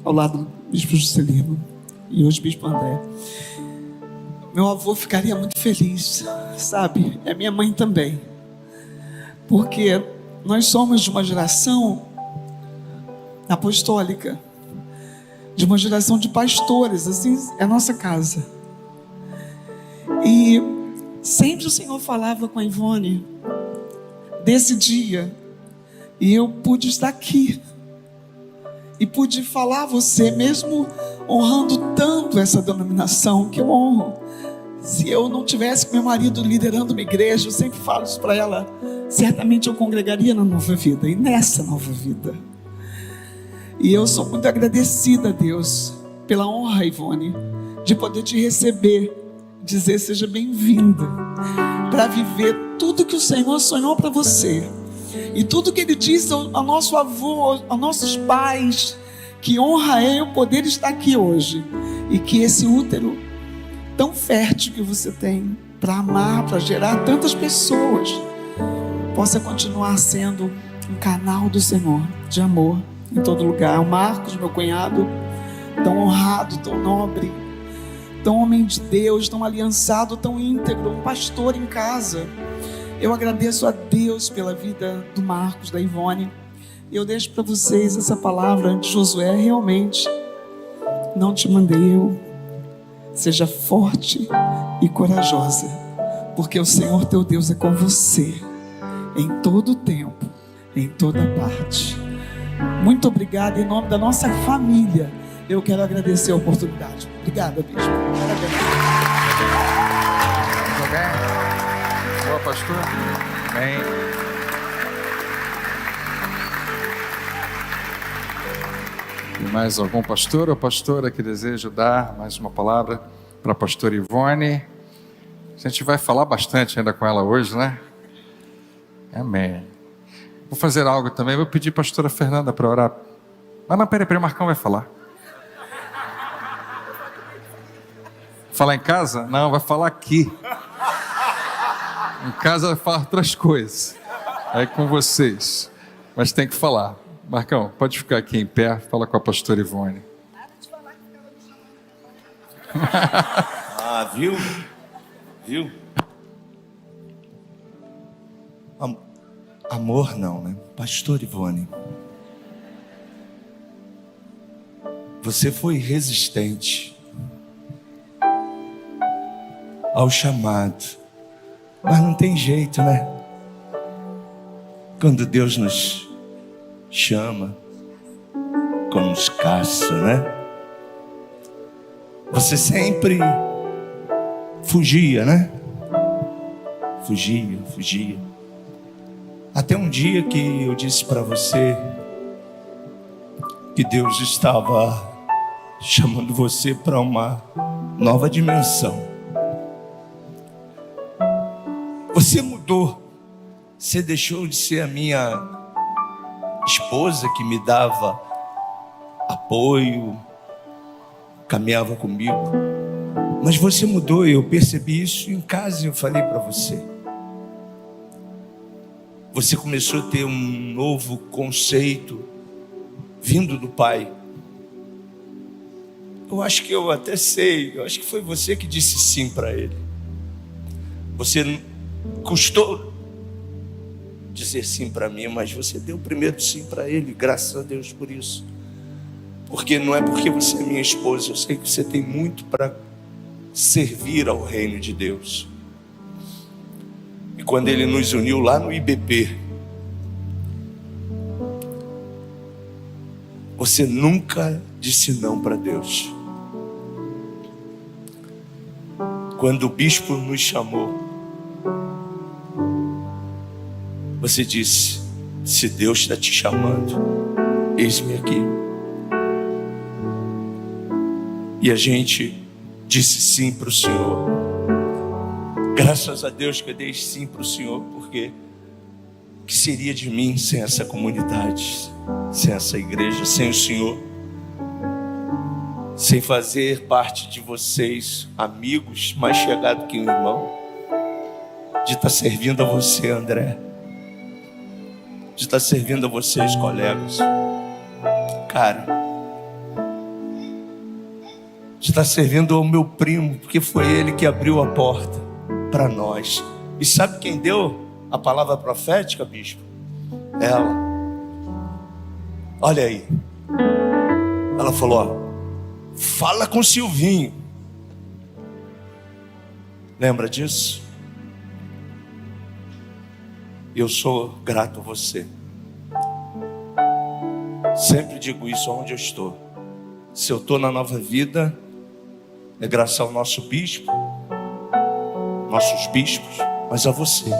ao lado do Bispo Juscelino e hoje Bispo André. Meu avô ficaria muito feliz, sabe? É minha mãe também. Porque nós somos de uma geração apostólica, de uma geração de pastores, assim é a nossa casa. E sempre o Senhor falava com a Ivone desse dia, e eu pude estar aqui e pude falar a você, mesmo honrando tanto essa denominação que eu honro. Se eu não tivesse com meu marido liderando uma igreja, eu sempre falo isso para ela, certamente eu congregaria na Nova Vida, e nessa Nova Vida. E eu sou muito agradecida a Deus pela honra, Ivone, de poder te receber, dizer seja bem-vinda, para viver tudo que o Senhor sonhou para você, e tudo que Ele disse ao nosso avô, aos nossos pais, que honra é eu poder estar aqui hoje, e que esse útero tão fértil que você tem para amar, para gerar tantas pessoas, possa continuar sendo um canal do Senhor de amor em todo lugar. O Marcos, meu cunhado, tão honrado, tão nobre, tão homem de Deus, tão aliançado, tão íntegro, um pastor em casa. Eu agradeço a Deus pela vida do Marcos, da Ivone. Eu deixo para vocês essa palavra de Josué: realmente não te mandei eu. Seja forte e corajosa, porque o Senhor teu Deus é com você em todo tempo, em toda parte. Muito obrigado. Em nome da nossa família, eu quero agradecer a oportunidade. Obrigada, Bispo. Parabéns. Boa, pastor. Bem. E mais algum pastor ou pastora que deseja dar mais uma palavra para a pastora Ivone? A gente vai falar bastante ainda com ela hoje, né? Amém. Vou fazer algo também, vou pedir a pastora Fernanda para orar. Mas não, peraí, o Marcão vai falar. Falar em casa? Não, vai falar aqui. Em casa vai falar outras coisas. É com vocês. Mas tem que falar. Marcão, pode ficar aqui em pé, fala com a pastora Ivone. Ah, viu? Viu? Amor não, né? Pastor Ivone, você foi resistente ao chamado, mas não tem jeito, né? Quando Deus nos chama, quando nos caça, né? Você sempre fugia, né? Fugia. Até um dia que eu disse para você que Deus estava chamando você para uma nova dimensão. Você mudou. Você deixou de ser a minha esposa que me dava apoio, caminhava comigo. Mas você mudou, eu percebi isso em casa e eu falei para você. você começou a ter um novo conceito vindo do Pai. Eu acho que eu até sei, eu acho que foi você que disse sim para Ele. Você custou dizer sim para mim, mas você deu o primeiro sim para Ele, graças a Deus por isso. Porque não é porque você é minha esposa, eu sei que você tem muito para servir ao reino de Deus. E quando Ele nos uniu lá no IBP, você nunca disse não para Deus. Quando o bispo nos chamou, você disse: se Deus está te chamando, eis-me aqui. E a gente disse sim para o Senhor. Graças a Deus que eu dei sim para o Senhor, porque o que seria de mim sem essa comunidade, sem essa igreja, sem o Senhor, sem fazer parte de vocês, amigos mais chegados que um irmão, de estar servindo a você, André, de estar servindo a vocês, colegas, cara, de estar servindo ao meu primo, porque foi ele que abriu a porta para nós. E sabe quem deu a palavra profética, bispo? Ela. Olha aí. Ela falou: ó, fala com o Silvinho. Lembra disso? Eu sou grato a você. Sempre digo isso onde eu estou. Se eu estou na Nova Vida, é graças ao nosso bispo, nossos bispos, mas a você.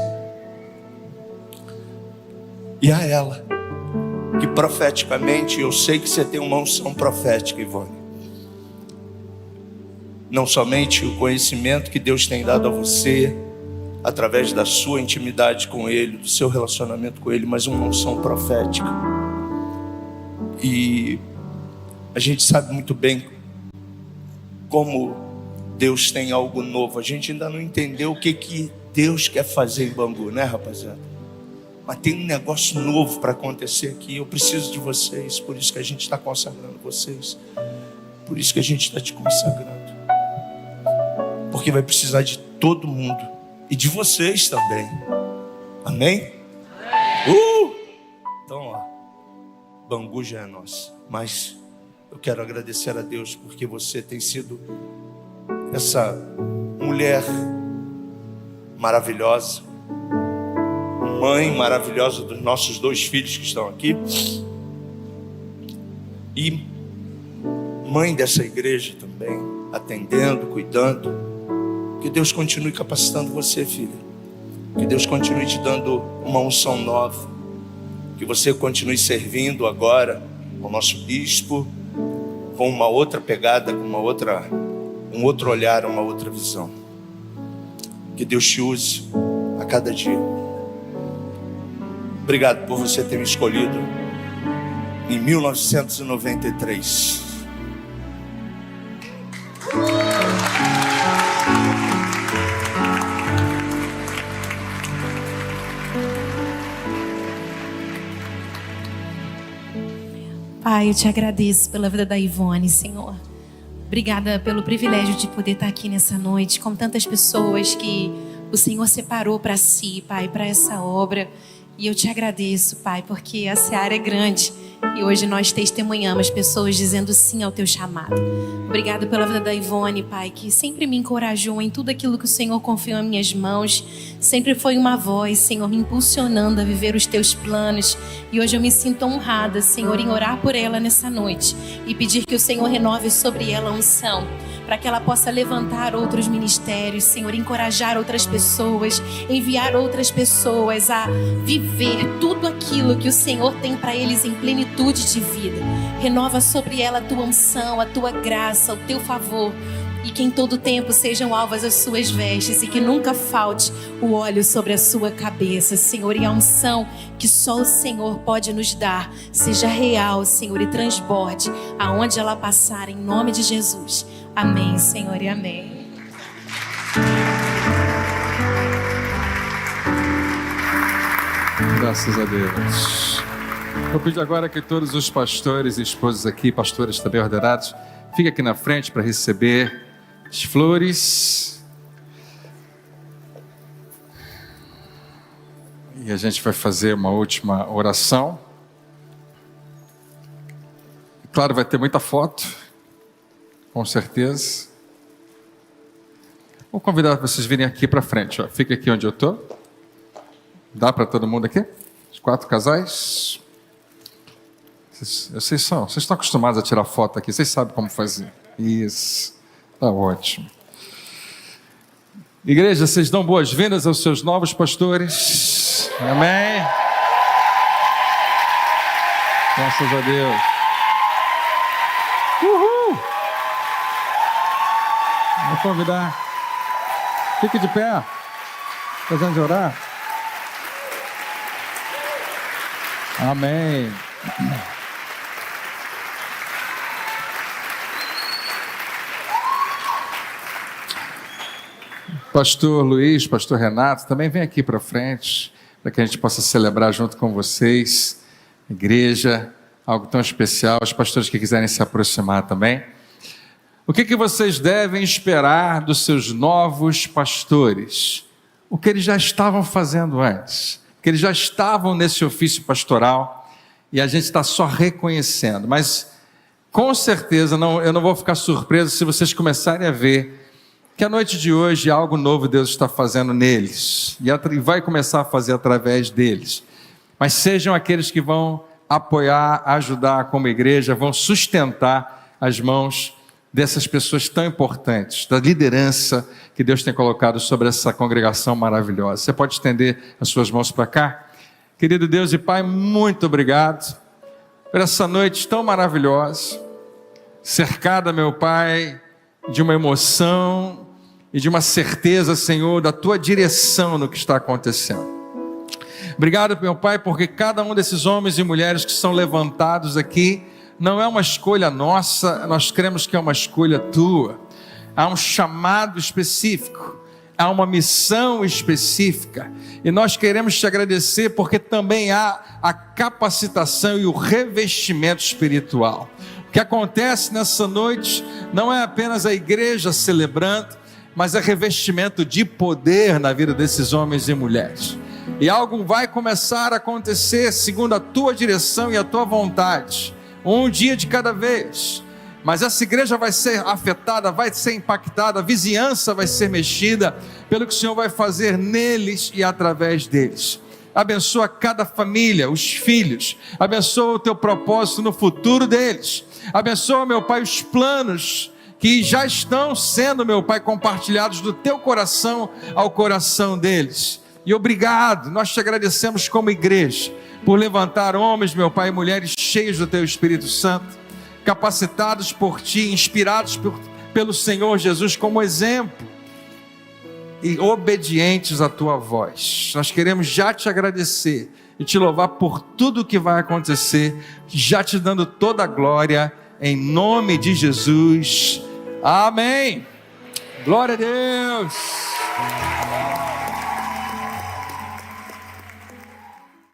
E a ela, que profeticamente, eu sei que você tem uma unção profética, Ivone. Não somente o conhecimento que Deus tem dado a você, através da sua intimidade com Ele, do seu relacionamento com Ele, mas uma unção profética. E a gente sabe muito bem como Deus tem algo novo. A gente ainda não entendeu o que Deus quer fazer em Bangu, né, rapaziada? Mas tem um negócio novo para acontecer aqui. Eu preciso de vocês, por isso que a gente está consagrando vocês. Por isso que a gente está te consagrando. Porque vai precisar de todo mundo. E de vocês também. Amém? Então, ó, Bangu já é nosso. Mas eu quero agradecer a Deus porque você tem sido essa mulher maravilhosa, mãe maravilhosa dos nossos 2 filhos que estão aqui, e mãe dessa igreja também, atendendo, cuidando. Que Deus continue capacitando você, filha. Que Deus continue te dando uma unção nova. Que você continue servindo agora o nosso bispo com uma outra pegada, com um outro olhar, uma outra visão. Que Deus te use a cada dia. Obrigado por você ter me escolhido em 1993. Pai, eu te agradeço pela vida da Ivone, Senhor. Obrigada pelo privilégio de poder estar aqui nessa noite com tantas pessoas que o Senhor separou para si, Pai, para essa obra. E eu te agradeço, Pai, porque a seara é grande e hoje nós testemunhamos pessoas dizendo sim ao teu chamado. Obrigado pela vida da Ivone, Pai, que sempre me encorajou em tudo aquilo que o Senhor confiou em minhas mãos. Sempre foi uma voz, Senhor, me impulsionando a viver os teus planos. E hoje eu me sinto honrada, Senhor, em orar por ela nessa noite e pedir que o Senhor renove sobre ela a unção, para que ela possa levantar outros ministérios, Senhor, encorajar outras pessoas, enviar outras pessoas a viver tudo aquilo que o Senhor tem para eles em plenitude de vida. Renova sobre ela a tua unção, a tua graça, o teu favor, e que em todo tempo sejam alvas as suas vestes e que nunca falte o óleo sobre a sua cabeça, Senhor, e a unção que só o Senhor pode nos dar seja real, Senhor, e transborde aonde ela passar, em nome de Jesus. Amém, Senhor, e amém. Graças a Deus. Vou pedir agora que todos os pastores e esposas aqui, pastores também ordenados, fiquem aqui na frente para receber as flores. E a gente vai fazer uma última oração. Claro, vai ter muita foto, com certeza. Vou convidar vocês a virem aqui para frente. Ó. Fica aqui onde eu estou. Dá para todo mundo aqui? Os 4 casais. Vocês estão acostumados a tirar foto aqui. Vocês sabem como fazer. Isso. Está ótimo. Igreja, vocês dão boas-vindas aos seus novos pastores. Amém. Graças a Deus. Uhul. Vou convidar. Fique de pé. Fazendo de orar. Amém. Pastor Luiz, pastor Renato, também vem aqui para frente, para que a gente possa celebrar junto com vocês, igreja, algo tão especial. Os pastores que quiserem se aproximar também. O que vocês devem esperar dos seus novos pastores? O que eles já estavam fazendo antes, que eles já estavam nesse ofício pastoral e a gente está só reconhecendo, mas com certeza eu não vou ficar surpreso se vocês começarem a ver que a noite de hoje algo novo Deus está fazendo neles e vai começar a fazer através deles, mas sejam aqueles que vão apoiar, ajudar como igreja, vão sustentar as mãos dessas pessoas tão importantes, da liderança que Deus tem colocado sobre essa congregação maravilhosa. Você pode estender as suas mãos para cá? Querido Deus e Pai, muito obrigado por essa noite tão maravilhosa, cercada, meu Pai, de uma emoção e de uma certeza, Senhor, da Tua direção no que está acontecendo. Obrigado, meu Pai, porque cada um desses homens e mulheres que são levantados aqui não é uma escolha nossa, nós cremos que é uma escolha Tua. Há um chamado específico, há uma missão específica, e nós queremos Te agradecer porque também há a capacitação e o revestimento espiritual. O que acontece nessa noite não é apenas a igreja celebrando, mas é revestimento de poder na vida desses homens e mulheres. E algo vai começar a acontecer segundo a Tua direção e a Tua vontade, um dia de cada vez. Mas essa igreja vai ser afetada, vai ser impactada, a vizinhança vai ser mexida pelo que o Senhor vai fazer neles e através deles. Abençoa cada família, os filhos, abençoa o Teu propósito no futuro deles, abençoa, meu Pai, os planos que já estão sendo, meu Pai, compartilhados do Teu coração ao coração deles. E obrigado, nós Te agradecemos como igreja, por levantar homens, meu Pai, e mulheres cheios do Teu Espírito Santo, capacitados por Ti, inspirados pelo Senhor Jesus como exemplo, e obedientes à Tua voz. Nós queremos já Te agradecer e Te louvar por tudo que vai acontecer, já Te dando toda a glória, em nome de Jesus. Amém. Glória a Deus.